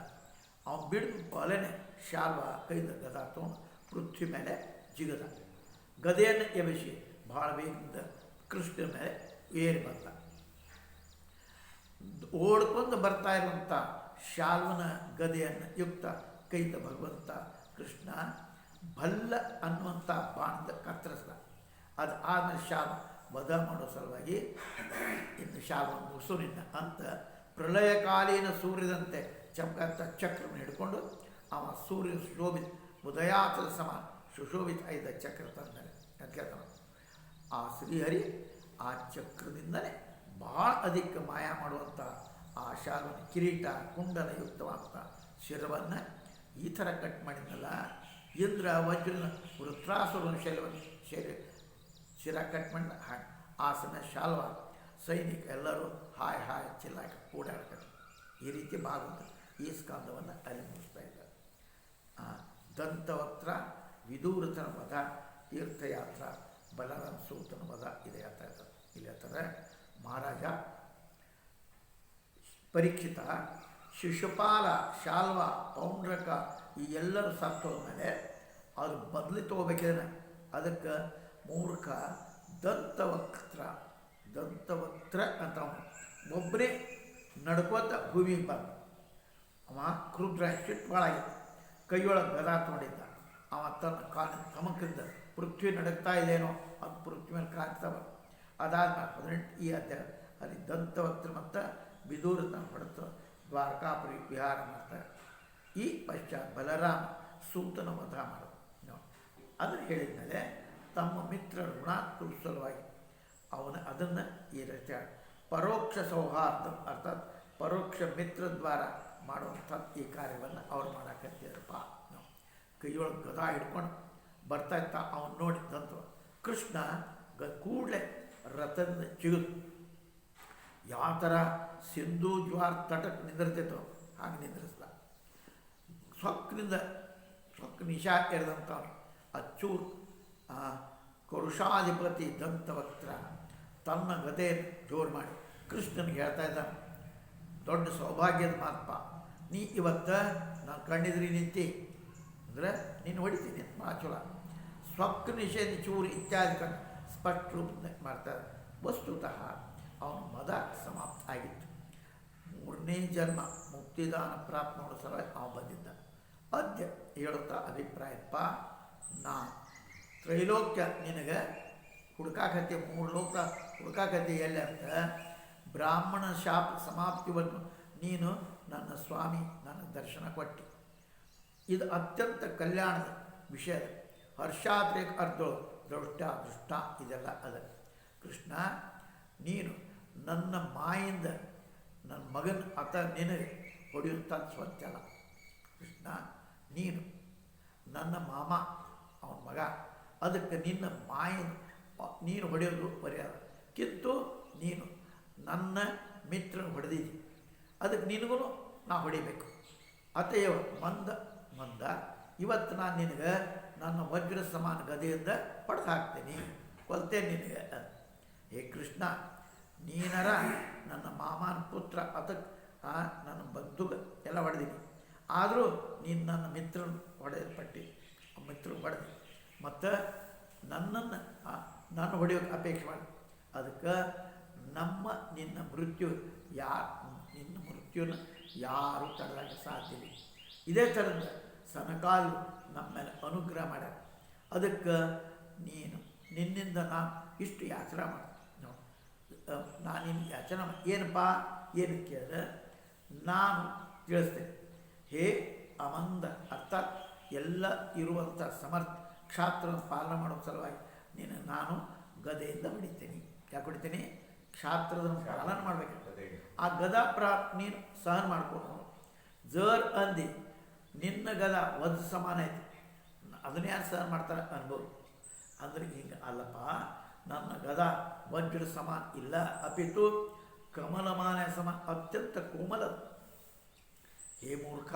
ಅವನು ಬಿಡಿದ ಬಲನೆ ಶಾಲ್ವ ಕೈದ ಗದ ತೊಗೊಂಡು ಪೃಥ್ವಿ ಮೇಲೆ ಜಿಗದ. ಗದೆಯನ್ನು ಎಬಸಿ ಭಾಳ ಬೇಗದಿಂದ ಕೃಷ್ಣನ ಮೇಲೆ ಏರಿ ಬಂದ. ಓಡ್ಕೊಂಡು ಬರ್ತಾ ಇರುವಂಥ ಶಾಲ್ವನ ಗದೆಯನ್ನು ಯುಕ್ತ ಕೈದ ಭಗವಂತ ಕೃಷ್ಣ ಭಲ್ಲ ಅನ್ನುವಂಥ ಬಾಣದ ಕತ್ತರಿಸ್ದ. ಅದು ಆದಮೇಲೆ ಶಾಲ್ವ ವಧ ಮಾಡೋ ಸಲುವಾಗಿ ಇನ್ನು ಶಾಲ್ವ ಮುಸುರಿನ ಅಂತ ಪ್ರಳಯಕಾಲೀನ ಸೂರ್ಯದಂತೆ ಚಮಕಂತ ಚಕ್ರವನ್ನು ಹಿಡ್ಕೊಂಡು ಅವ ಸೂರ್ಯ ಶೋಭಿತ ಉದಯಾಚಲ ಸಮಾನ ಸುಶೋಭಿತ ಐದ ಚಕ್ರ ತಂದರೆ ಅಂತ ಹೇಳ್ತಾನೆ. ಆ ಶ್ರೀಹರಿ ಆ ಚಕ್ರದಿಂದಲೇ ಭಾಳ ಅಧಿಕ ಮಾಯ ಮಾಡುವಂಥ ಆ ಶಾಲ್ವನ ಕಿರೀಟ ಕುಂಡಲ ಯುಕ್ತವಾದಂಥ ಶಿರವನ್ನು ಈ ಥರ ಕಟ್ ಮಾಡಿದ್ನಲ್ಲ. ಇಂದ್ರ ವಜ್ರನ ವೃತ್ರಾಸುರನ ಶಿರ ಕಟ್ ಮಾಡಿ ಆಸನ ಶಾಲ್ವ ಸೈನಿಕ ಎಲ್ಲರೂ ಹಾಯ್ ಚಿಲ್ಲಾಕ ಓಡಾಡ್ತಾರೆ. ಈ ರೀತಿ ಭಾಗವತ ಈ ಸ್ಕಂದವನ್ನು ಅಲ್ಲಿ ಮುಗಿಸ್ತಾ ಇದ್ದಾರೆ. ದಂತವಕ್ತ್ರ ವಿದೂರತನ ವಧ ತೀರ್ಥಯಾತ್ರ ಬಲರಾಮ ಸೂತನ ವಧ ಇದೆ ಹೇಳ್ತಾ ಇದ್ದಾರೆ. ಇಲ್ಲಿ ಹೇಳ್ತಾರೆ ಮಹಾರಾಜ ಪರೀಕ್ಷಿತ ಶಿಶುಪಾಲ ಶಾಲ್ವ ಪೌಂಡ್ರಕ ಈ ಎಲ್ಲರೂ ಸತ್ತೋದ ಮೇಲೆ ಅದು ಬದಲಿ ತೊಗೋಬೇಕಿದ್ರೆ ಅದಕ್ಕೆ ಮೂರ್ಖ ದಂತವಕ್ತ್ರ ಅಂತ ಒಬ್ಬರೇ ನಡ್ಕೋತ ಭೂಮಿಗೆ ಬಂದ. ಅವ ಕ್ರುದ್ರ ಸಿಟ್ಟು ಭಾಳಾಗಿತ್ತು. ಕೈಯೊಳಗೆ ಗದಾ ತೊಗೊಂಡಿದ್ದ. ಅವ ತನ್ನ ಕಾಲಿನ ತಮಕಿಂದ ಪೃಥ್ವಿ ನಡಕ್ತಾ ಇದೇನೋ ಅದು ಪೃಥ್ವಿ ಮೇಲೆ ಕಾಣ್ತಾ ಬಂದ. ಅದಾದ್ಮೇಲೆ 18 ಈ ಅಧ್ಯಾಯ ಅಲ್ಲಿ ದಂತವಕ್ತ್ರ ಮತ್ತು ವಿದೂರತನ ಪಡೆದು ದ್ವಾರಕಾಪುರಿ ವಿಹಾರ ಮಾಡ್ತಾರೆ. ಈ ಪಶ್ಚಾತ್ ಬಲರಾಮ ಸೂತನ ವಧ ಮಾಡೋದು. ಅದನ್ನು ಹೇಳಿದ ಮೇಲೆ ತಮ್ಮ ಮಿತ್ರ ಋಣಾತ್ಮ ಸಲುವಾಗಿ ಅದನ್ನು ಈ ರೀತಿ ಪರೋಕ್ಷ ಸೌಹಾರ್ದ ಅರ್ಥಾತ್ ಪರೋಕ್ಷ ಮಿತ್ರ ದ್ವಾರ ಮಾಡುವಂಥ ಈ ಕಾರ್ಯವನ್ನು ಅವ್ರು ಮಾಡಕತ್ತಿದ್ರಪ್ಪ. ಕೈಯೊಳಗೆ ಗದಾ ಹಿಡ್ಕೊಂಡು ಬರ್ತಾ ಇತ್ತ. ಅವನು ನೋಡಿದಂಥ ಕೃಷ್ಣ ಕೂಡಲೇ ರಥದಿಂದ ಚಿಗುದು ಯಾವ ಥರ ಸಿಂಧೂ ಜ್ವಾರ ತಟಕ್ಕೆ ನಿಂದಿರ್ತೈತೋ ಹಾಗೆ ನಿಂದ್ರಿಸ್ದ. ಸೊಕ್ಕ ನಿಶಾ ಎರೆದಂಥವ್ನು ಅಚ್ಚೂರು ಕರುಷಾಧಿಪತಿ ದಂತವಕ್ತ್ರ ತನ್ನ ಗದೆಯನ್ನು ಜೋರು ಮಾಡಿ ಕೃಷ್ಣನಿಗೆ ಹೇಳ್ತಾ ಇದ್ದಾನೆ, ದೊಡ್ಡ ಸೌಭಾಗ್ಯದ ಮಾತಪ್ಪ, ನೀ ಇವತ್ತು ನಾನು ಕಂಡಿದ್ರಿ ನಿಂತಿ ಅಂದರೆ ನೀನು ಹೊಡಿತೀನಿ ಅಂತ ಭಾಳ ಚಲೋ. ಸ್ವಕ್ ನಿಷೇಧ ಚೂರು ಇತ್ಯಾದಿ ಕಂಡು ಸ್ಪಷ್ಟ ರೂಪ ಮಾಡ್ತಾರೆ. ವಸ್ತುತಃ ಅವನ ಮದ ಸಮಾಪ್ತ ಆಗಿತ್ತು. 3ನೇ ಜನ್ಮ ಮುಕ್ತಿದಾನ ಪ್ರಾಪ್ತ ಮಾಡೋ ಸಲುವಾಗಿ ಅವನು ಬಂದಿದ್ದ. ಅದ್ಯ ಹೇಳುತ್ತಾ ಅಭಿಪ್ರಾಯಪ್ಪ, ನಾ ತ್ರೈಲೋಕ್ಯ ನಿನಗೆ ಹುಡುಕಾಕತ್ತೆ, 3 ಲೋಕ ಹುಡುಕಾಕತ್ತೆ ಎಲ್ಲಿ ಅಂತ ಬ್ರಾಹ್ಮಣ ಶಾಪ ಸಮಾಪ್ತಿಯನ್ನು ನೀನು ನನ್ನ ಸ್ವಾಮಿ ನನ್ನ ದರ್ಶನ ಕೊಟ್ಟು. ಇದು ಅತ್ಯಂತ ಕಲ್ಯಾಣದ ವಿಷಯ. ಹರ್ಷಾದ್ರೇಕ ಅರ್ಧೋ ದೃಷ್ಟ ಇದೆಲ್ಲ ಅದ. ಕೃಷ್ಣ, ನೀನು ನನ್ನ ಮಾಯಿಂದ ನನ್ನ ಮಗನ ಅತ ನಿನಗೆ ಹೊಡೆಯುವಂಥದ್ದು ಸ್ವಚ್ಛ ಅಲ್ಲ. ಕೃಷ್ಣ, ನೀನು ನನ್ನ ಮಾಮ, ಅವನ ಮಗ, ಅದಕ್ಕೆ ನಿನ್ನ ಮಾಯಿಂದ ನೀನು ಹೊಡೆಯೋದು ಮರ್ಯಾದ. ಕಿತ್ತು ನೀನು ನನ್ನ ಮಿತ್ರನ ಹೊಡೆದಿದ್ದಿ, ಅದಕ್ಕೆ ನಿನಗೂ ನಾ ಹೊಡಿಬೇಕು. ಅತಯವ ಮಂದ ಇವತ್ತು ನಾನು ನಿನಗೆ ನನ್ನ ವಜ್ರ ಸಮಾನ ಗದೆಯಿಂದ ಹೊಡೆದು ಹಾಕ್ತೀನಿ, ಕೊಲ್ತೇನೆ ನಿನಗೆ. ಹೇ ಕೃಷ್ಣ, ನೀನರ ನನ್ನ ಮಾಮನ ಪುತ್ರ, ಅದಕ್ಕೆ ನನ್ನ ಬಂಧುಗ ಎಲ್ಲ ಹೊಡೆದೀನಿ. ಆದರೂ ನೀನು ನನ್ನ ಮಿತ್ರನ ಹೊಡೆಯಲ್ಪಟ್ಟಿ, ಮಿತ್ರನ ಹೊಡೆದಿ ಮತ್ತು ನನ್ನನ್ನು ನಾನು ಹೊಡೆಯೋಕ್ಕೆ ಅಪೇಕ್ಷೆ ಮಾಡಿ. ಅದಕ್ಕೆ ನಿನ್ನ ಮೃತ್ಯುನ ಯಾರೂ ತಡೆದಾಗ ಸಾಧ್ಯವಿಲ್ಲ. ಇದೇ ಥರದ ಸನಕಾಲು ನಮ್ಮ ಮೇಲೆ ಅನುಗ್ರಹ ಮಾಡ್ಯಾರ. ಅದಕ್ಕೆ ನಿನ್ನಿಂದ ನಾನು ಇಷ್ಟು ಯಾಚನೆ ಮಾಡಿ ನಾನು ನಿನ್ನ ಯಾಚನೆ ಏನಪ್ಪ ಏನು ಕೇಳಿದ್ರೆ ನಾನು ತಿಳಿಸ್ತೇನೆ. ಹೇ ಅಮಂದ, ಅರ್ಥಾತ್ ಎಲ್ಲ ಇರುವಂಥ ಸಮರ್ಥ ಕ್ಷಾತ್ರನ ಪಾಲನೆ ಮಾಡೋ ಸಲುವಾಗಿ ನಾನು ಗದೆಯಿಂದ ಹೊಡಿತೀನಿ. ಯಾಕೆ ಹೊಡಿತೀನಿ? ಕ್ಷಾತ್ರದ ಪಾಲನೆ ಮಾಡಬೇಕು. ಆ ಗದಾ ನೀನು ಸಹನ ಮಾಡ್ಕೊಂಡು ಜರ್ ಅಂದು ನಿನ್ನ ಗದ ಒಂದು ಸಮಾನ ಐತಿ, ಅದನ್ನ ಯಾರು ಸಹನ ಮಾಡ್ತಾರೆ ಅನ್ಬೋದು. ಅಂದ್ರೆ ಹಿಂಗೆ ಅಲ್ಲಪ್ಪ, ನನ್ನ ಗದ ವಜ್ರ ಸಮಾನ ಇಲ್ಲ, ಅಪಿತು ಕಮಲಮಾನ ಸಮಾನ, ಅತ್ಯಂತ ಕೋಮಲ. ಹೇ ಮೂರ್ಖ,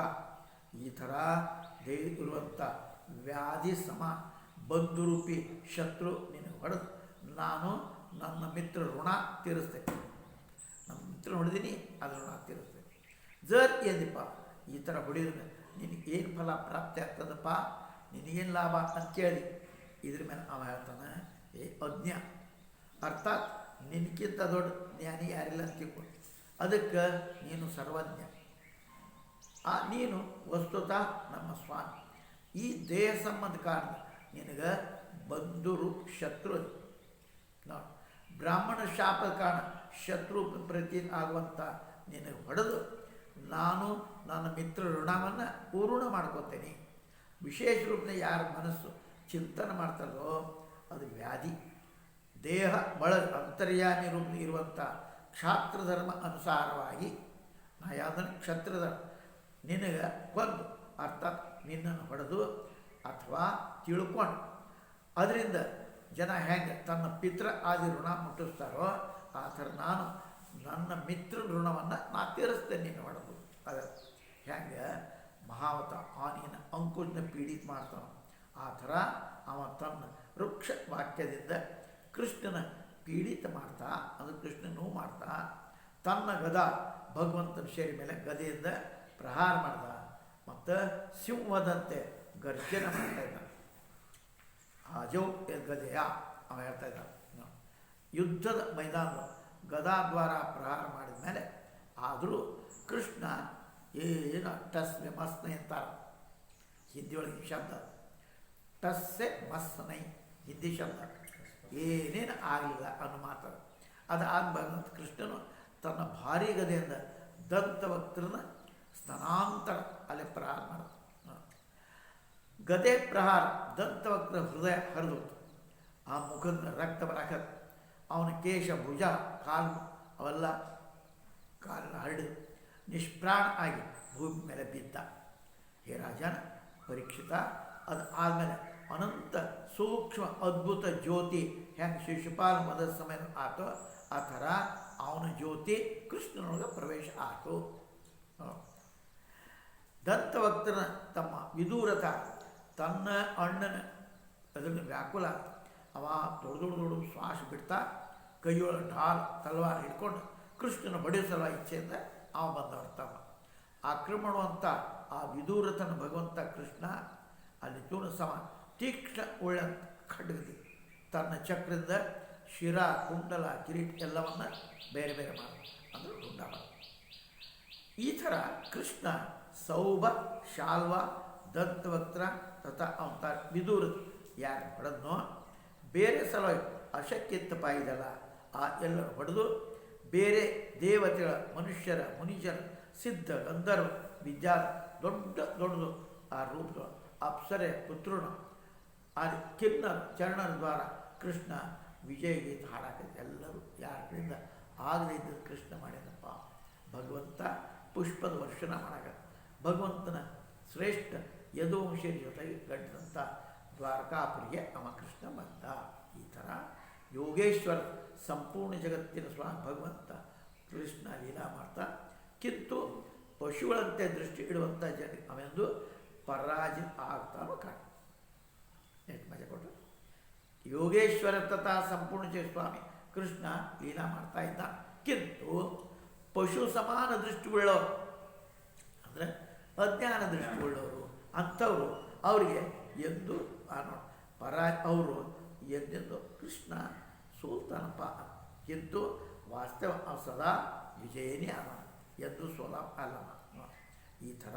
ಈ ಥರ ಇರುವಂಥ ವ್ಯಾಧಿ ಸಮಾನ ಬಂಧುರೂಪಿ ಶತ್ರು ನಿನಗೆ ಹೊಡೆದು ನಾನು ನನ್ನ ಮಿತ್ರ ಋಣ ತೀರಿಸ್ತೇನೆ. ನಮ್ಮ ಮಿತ್ರ ಹೊಡೆದೀನಿ, ಅದ್ರ ಋಣ ತೀರಿಸ್ತೇನೆ. ಜರ್ ಎಂದಿಪ್ಪ ಈ ಥರ ಹೊಡೆಯೋದ್ರೆ ನಿನಗೇನು ಫಲ ಪ್ರಾಪ್ತಿ ಆಗ್ತದಪ್ಪ, ನಿನಗೇನು ಲಾಭ ಅಂತ ಕೇಳಿ ಇದ್ರ ಮೇಲೆ ಅವ ಹೇಳ್ತಾನೆ, ಏ ಅಜ್ಞ, ಅರ್ಥಾತ್ ನಿನಗಿಂತ ದೊಡ್ಡ ಜ್ಞಾನಿ ಯಾರಿಲ್ಲ ಅಂತ ತಿಳ್ಕೊಂಡು, ಅದಕ್ಕೆ ನೀನು ಸರ್ವಜ್ಞ. ನೀನು ವಸ್ತುತಃ ನಮ್ಮ ಸ್ವಾಮಿ. ಈ ದೇಹ ಸಂಬಂಧ ಕಾರಣ ನಿನಗೆ ಬಂಧುರು ಶತ್ರು ನೋಡಿ. ಬ್ರಾಹ್ಮಣ ಶಾಪದ ಕಾರಣ ಶತ್ರು ಪ್ರತಿ ಆಗುವಂಥ ನಿನಗೆ ಹೊಡೆದು ನಾನು ನನ್ನ ಮಿತ್ರ ಋಣವನ್ನು ಪೂರ್ಣ ಮಾಡ್ಕೋತೇನೆ. ವಿಶೇಷ ರೂಪದ ಯಾರ ಮನಸ್ಸು ಚಿಂತನೆ ಮಾಡ್ತಾರೋ ಅದು ವ್ಯಾಧಿ. ದೇಹ ಒಳಗೆ ಅಂತರ್ಯಾಮಿ ರೂಪ ಇರುವಂಥ ಕ್ಷಾತ್ರಧರ್ಮ ಅನುಸಾರವಾಗಿ ನಾ ಯಾವುದನ್ನು ಕ್ಷತ್ರಧರ್ಮ ನಿನಗೆ ಕೊಂದು, ಅರ್ಥಾತ್ ನಿನ್ನನ್ನು ಹೊಡೆದು ಅಥವಾ ತಿಳ್ಕೊಂಡು ಅದರಿಂದ ಜನ ಹೆಂಗೆ ತನ್ನ ಪಿತೃ ಆದಿ ಋಣ ಮುಟ್ಟಿಸ್ತಾರೋ ಆ ಥರ ನಾನು ನನ್ನ ಮಿತ್ರ ಋಣವನ್ನು ನಾ ತೀರಿಸ್ತೇನೆ ನಿನ್ನ ಹೊಡೆದು. ಅದ ಹೆಂಗೆ ಮಹಾವತ ಆನಿನ ಅಂಕುಶನ ಪೀಡಿತ ಮಾಡ್ತಾನೆ, ಆ ಥರ ಅವ ತನ್ನ ವೃಕ್ಷ ವಾಕ್ಯದಿಂದ ಕೃಷ್ಣನ ಪೀಡಿತ ಮಾಡ್ತಾ, ಅದು ಕೃಷ್ಣನೂ ಮಾಡ್ತಾ ತನ್ನ ಗದ ಭಗವಂತನ ಶರೀರ ಮೇಲೆ ಗದೆಯಿಂದ ಪ್ರಹಾರ ಮಾಡ್ದ ಮತ್ತು ಸಿಂಹದಂತೆ ಗರ್ಜನೆ ಮಾಡ್ತಾ ಇದ್ದಾನೆ. ಆಜೌ ಗದೆಯ ಅವ ಹೇಳ್ತಾ ಇದ್ದಾನೆ. ಯುದ್ಧದ ಮೈದಾನ ಗದಾದ್ವಾರ ಪ್ರಹಾರ ಮಾಡಿದ ಮೇಲೆ ಆದರೂ ಕೃಷ್ಣ ಏನು ಟಸ್ಮೆ ಮಸ್ನೈ ಅಂತಾರೆ ಹಿಂದಿ ಒಳಗೆ ಶಬ್ದ. ಟಸ್ಸೆ ಮಸ್ನೈ ಹಿಂದಿ ಶಬ್ದ, ಏನೇನು ಆಗಲಿಲ್ಲ ಅನ್ನೋ ಮಾತಾಡ. ಅದಾದ ಕೃಷ್ಣನು ತನ್ನ ಭಾರೀ ಗದೆಯಿಂದ ದಂತವಕ್ತ್ರನ ಸ್ನಾನಾಂತರ ಅಲ್ಲಿ ಪ್ರಹಾರ ಮಾಡ. ಗದೆ ಪ್ರಹಾರ ದಂತವಕ್ರ ಹೃದಯ ಹರಿದು ಆ ಮುಖದ ರಕ್ತ ಬರಕ ಅವನ ಕೇಶ ಭುಜ ಕಾಲು ಅವೆಲ್ಲ ಕಾಲನ್ನು ಹರಡಿದು ನಿಷ್ಪ್ರಾಣ ಆಗಿ ಭೂಮಿ ಮೇಲೆ ಬಿದ್ದ. ಹೇ ರಾಜನ ಪರೀಕ್ಷಿತ, ಅದು ಆದಮೇಲೆ ಅನಂತ ಸೂಕ್ಷ್ಮ ಅದ್ಭುತ ಜ್ಯೋತಿ ಹೆಂಗೆ ಶಿಶುಪಾಲ ಮದ ಸಮಯ ಆತೋ ಆ ಥರ ಅವನ ಜ್ಯೋತಿ ಕೃಷ್ಣನೊಳಗೆ ಪ್ರವೇಶ ಆಯಿತು. ದಂತವಕ್ತನ ತಮ್ಮ ವಿದೂರತ ತನ್ನ ಅಣ್ಣನ ಅದನ್ನು ವ್ಯಾಕುಲ ಅವ ದೊಡ್ಡ ಶ್ವಾಸ ಬಿಡ್ತಾ ಕೈಯೊಳಗೆ ಢಾಲ್ ತಲವಾರು ಹಿಡ್ಕೊಂಡು ಕೃಷ್ಣನ ಬಡಿಸಲ ಇಚ್ಛೆಯಿಂದ ಅವ ಬಂದವರ್ತವ ಆಕ್ರಮಣವಂಥ ಆ ವಿದೂರತನ ಭಗವಂತ ಕೃಷ್ಣ ಅಲ್ಲಿ ತೂಣ ಸಮ ತೀಕ್ಷ್ಣ ಉಳ್ಳ ಖಡ್ಗದಿ ತನ್ನ ಚಕ್ರದಿಂದ ಶಿರ ಕುಂಡಲ ಕಿರೀಟ ಎಲ್ಲವನ್ನು ಬೇರೆ ಬೇರೆ ಮಾಡಿ ಅಂದರೆ ಗುಂಡ ಮಾಡಿ. ಈ ಥರ ಕೃಷ್ಣ ಸೌಭ ಶಾಲ್ವ ದಂತವಕ್ತ್ರ ತಥಾ ಅವಂತ ವಿದೂರದ ಯಾರು ಹೊಡೆದ್ನೋ ಬೇರೆ ಸಲ ಅಶಕ್ಯತ್ತಪ್ಪ ಇದಲ್ಲ ಆ ಎಲ್ಲರೂ ಹೊಡೆದು ಬೇರೆ ದೇವತೆಗಳ ಮನುಷ್ಯರ ಮುನೀಶ್ವರ ಸಿದ್ಧ ಗಂಧರ್ವ ವಿದ್ಯಾರ ದೊಡ್ಡದು ಆ ರೂಪಗಳು ಅಪ್ಸರೆ ಪುತ್ರನು ಆ ಕಿನ್ನರ ಚರಣರ ದ್ವಾರ ಕೃಷ್ಣ ವಿಜಯ ಗೀತೆ ಹಾಡಾಕೈತೆ. ಎಲ್ಲರೂ ಯಾರ ಕಡೆಯಿಂದ ಆಗದೇ ಇದ್ದದ್ದು ಕೃಷ್ಣ ಮಾಡ್ಯಾನಪ್ಪ. ಭಗವಂತ ಪುಷ್ಪದ ವರ್ಷನ ಮಾಡಾಕ ಭಗವಂತನ ಶ್ರೇಷ್ಠ ಯದುವಂಶದ ಜೊತೆಗೆ ಗಂಟಂಥ ದ್ವಾರಕಾಪುರಿಗೆ ಅವ ಕೃಷ್ಣ ಬಂದ. ಈ ಥರ ಯೋಗೇಶ್ವರ ಸಂಪೂರ್ಣ ಜಗತ್ತಿನ ಸ್ವಾಮಿ ಭಗವಂತ ಕೃಷ್ಣ ಲೀಲಾ ಮಾಡ್ತಾ ಕಿತ್ತು ಪಶುಗಳಂತೆ ದೃಷ್ಟಿ ಇಡುವಂಥ ಜನ ಅವೆಂದು ಪರಾಜಿತ ಆಗ್ತಾನೋ ಕಾಣ. ಎಷ್ಟು ಮಜಾ ಕೊಟ್ಟರು. ಯೋಗೇಶ್ವರ ತಥಾ ಸಂಪೂರ್ಣ ಸ್ವಾಮಿ ಕೃಷ್ಣ ಲೀಲಾ ಮಾಡ್ತಾ ಇದ್ದ. ಕಿಂತು ಪಶು ಸಮಾನ ದೃಷ್ಟಿಯುಳ್ಳವರು ಅಂದರೆ ಅಜ್ಞಾನ ದೃಷ್ಟಿಯುಳ್ಳವರು ಅಂಥವರು ಅವರಿಗೆ ಎಂದು ಅವರು ಎಂದೆಂದು ಕೃಷ್ಣ ಸೋಲ್ತಾನಪ್ಪ. ಕಿಂತು ವಾಸ್ತವ ಸದಾ ವಿಜಯನೇ ಅವ ಎಂದು ಸೋಲ ಅಲ್ಲವ. ಈ ಥರ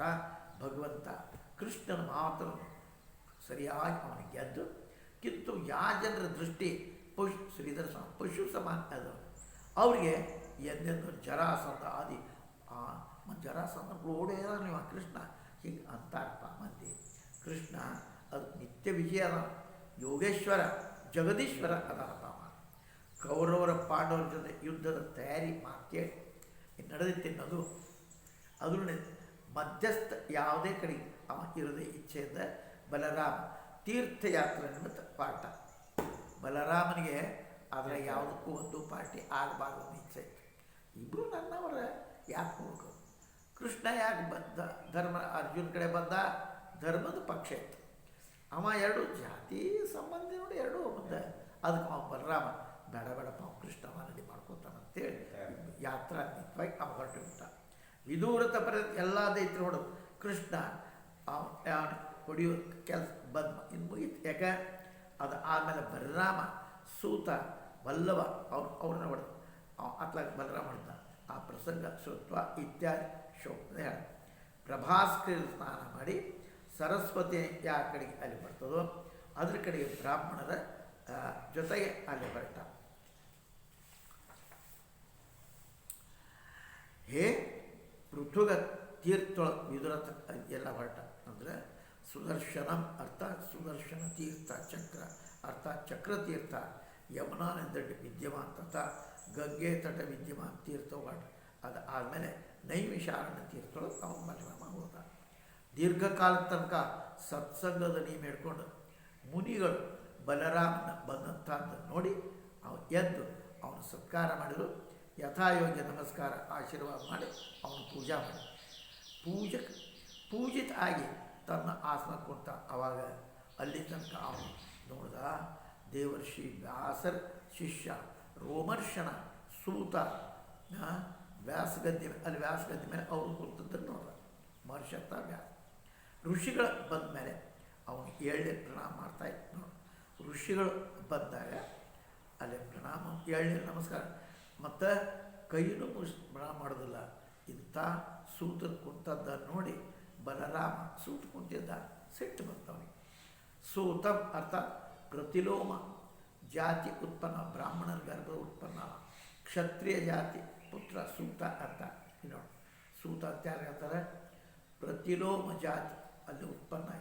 ಭಗವಂತ ಕೃಷ್ಣನ ಮಾತನ್ನು ಸರಿಯಾಗಿ ಅವನಿಗೆ ಗೆದ್ದು ಕಿಂತು ಯಾವ ಜನರ ದೃಷ್ಟಿ ಶ್ರೀಧರ ಪಶು ಸಮಾನ ಅದು ಅವರಿಗೆ ಎಂದೆಂದು ಜರಾಸಂಧ ಆದಿ ಜರಾಸಂಧ ಓಡೇದ ನೀವು ಕೃಷ್ಣ ಹಿಂಗೆ ಅಂತಾರಪ್ಪ ಮಂದಿ. ಕೃಷ್ಣ ಅದು ನಿತ್ಯ ವಿಜಯ ಅದ, ಯೋಗೇಶ್ವರ ಜಗದೀಶ್ವರ ಅದಾರಪ್ಪ. ಕೌರವರ ಪಾಂಡವರ ಜೊತೆ ಯುದ್ಧದ ತಯಾರಿ ಮಾತೇಳಿ ನಡೆದಿತ್ತೆನ್ನೋದು ಅದ್ರ ಮಧ್ಯಸ್ಥ ಯಾವುದೇ ಕಡೆ ಅವ ಇರದೇ ಇಚ್ಛೆಯಿಂದ ಬಲರಾಮ ತೀರ್ಥಯಾತ್ರೆ ನಿಮಿತ್ತ ಪಾಠ. ಬಲರಾಮನಿಗೆ ಆದರೆ ಯಾವುದಕ್ಕೂ ಒಂದು ಪಾರ್ಟಿ ಆಗಬಾರ್ದು ಅನ್ನೋ ಇಚ್ಛೆ ಇತ್ತು. ಇಬ್ಬರು ನನ್ನವರ ಯಾಕೆ ಹೋಗು. ಕೃಷ್ಣ ಯಾಕೆ ಬಂದ ಧರ್ಮ ಅರ್ಜುನ ಕಡೆ ಬಂದ, ಧರ್ಮದ ಪಕ್ಷ ಇತ್ತು. ಅವ ಎರಡು ಜಾತಿ ಸಂಬಂಧಿ ನೋಡಿ ಎರಡೂ ಬಂದ. ಅದಕ್ಕೆ ಅವ ಬಲರಾಮ ಬೇಡ ಬೇಡಪ್ಪ ಅವ ಕೃಷ್ಣ ರೆಡಿ ಮಾಡ್ಕೊತಾನಂತೇಳಿ ಯಾತ್ರಾ ನಿತ್ಯವಾಗಿ ಅವ ಹೊರಟು ಬಿಟ್ಟ. ವಿದೂರತ ಪರ ಎಲ್ಲ ದೈತ್ರು ಹೊಡೆದು ಕೃಷ್ಣ ಹೊಡೆಯೋ ಕೆಲಸ ಬಂದು ಇನ್ನು ಮುಗಿತು. ಯಾಕೆ ಅದು ಆದಮೇಲೆ ಬಲರಾಮ ಸೂತ ವಲ್ಲಭ ಅವ್ರನ್ನ ಹೊಡೆದು ಅತ್ಲಾಗ ಬಲರಾಮ ಹೊಡೆದ. ಆ ಪ್ರಸಂಗ ಶ್ರುತ್ವ ಇತ್ಯಾದಿ ಶೋಕದ ಹೇಳ. ಪ್ರಭಾಸ್ಕರ ಸ್ನಾನ ಮಾಡಿ ಸರಸ್ವತಿ ಯಾವ ಕಡೆಗೆ ಅಲ್ಲಿ ಬರ್ತದೋ ಅದ್ರ ಕಡೆಗೆ ಬ್ರಾಹ್ಮಣರ ಜೊತೆಗೆ ಅಲ್ಲಿ ಹೊರಟ. ಹೇ ಪೃಥುಗ ತೀರ್ಥೊಳ ವಿದುರತ ಎಲ್ಲ ಹೊರಟ. ಅಂದರೆ ಸುದರ್ಶನಂ ಅರ್ಥಾತ್ ಸುದರ್ಶನ ತೀರ್ಥ, ಚಕ್ರ ಅರ್ಥಾತ್ ಚಕ್ರತೀರ್ಥ, ಯಮುನಾ ನದಿ ವಿದ್ಯಮಾನ್ ತಥಾ ಗಂಗೆ ತಟ ವಿದ್ಯಮಾನ್ ತೀರ್ಥ ಹೊರಟ. ಅದು ಆದಮೇಲೆ ನೈಮಿಷಾರಣ್ಯ ತೀರ್ಥೊಳಗೆ ಅವನು ಮಲಮ ಹೋದ. ದೀರ್ಘಕಾಲ ತನಕ ಸತ್ಸಂಗದ ನೀರು ಹಿಡ್ಕೊಂಡು ಮುನಿಗಳು ಬಲರಾಮನ ಬಂದಂಥದ್ದು ನೋಡಿ ಅವನು ಎದ್ದು ಅವನು ಸತ್ಕಾರ ಮಾಡಿದರು. ಯಥಾಯೋಗ್ಯ ನಮಸ್ಕಾರ ಆಶೀರ್ವಾದ ಮಾಡಿ ಅವನು ಪೂಜಾ ಮಾಡಿ ಪೂಜಿತ ಆಗಿ ತನ್ನ ಆಸನ ಕೊಡ್ತ. ಆವಾಗ ಅಲ್ಲಿ ತನಕ ಅವನು ನೋಡಿದ ದೇವರ್ಷಿ ವ್ಯಾಸರ ಶಿಷ್ಯ ರೋಮರ್ಷಣ ಸೂತ ವ್ಯಾಸಗದ್ದೆ ಅಲ್ಲಿ ವ್ಯಾಸಗದ್ದೆ ಮೇಲೆ ಅವರು ಕೂತದ್ದನ್ನು ನೋಡಿದ. ಮಹರ್ಷತ್ತ ವ್ಯಾಸ ಋಷಿಗಳು ಬಂದ ಮೇಲೆ ಅವನು 7 ಪ್ರಣಾಮ ಮಾಡ್ತಾಯಿತ್ತು ನೋಡಿ. ಋಷಿಗಳು ಬಂದಾಗ ಅಲ್ಲಿ ಪ್ರಣಾಮ 7 ನಮಸ್ಕಾರ ಮತ್ತು ಕೈಯನ್ನು ಪ್ರಣಾಮ ಮಾಡೋದಿಲ್ಲ. ಇಂಥ ಸೂತನ ಕುಂತದ್ದ ನೋಡಿ ಬಲರಾಮ ಸೂತ ಕುಂತಿದ್ದ ಸಿಟ್ಟು ಬಂತವನಿಗೆ. ಸೂತಂ ಅರ್ಥಾತ್ ಪ್ರತಿಲೋಮ ಜಾತಿ ಉತ್ಪನ್ನ, ಬ್ರಾಹ್ಮಣರ ಗರ್ಭದ ಉತ್ಪನ್ನ, ಕ್ಷತ್ರಿಯ ಜಾತಿ ಪುತ್ರ ಸೂತ ಅರ್ಥ. ನೋಡಿ ಸೂತ ಅಂತ ಯಾರು ಹೇಳ್ತಾರೆ? ಪ್ರತಿಲೋಮ ಜಾತಿ ಅಲ್ಲಿ ಉತ್ಪನ್ನ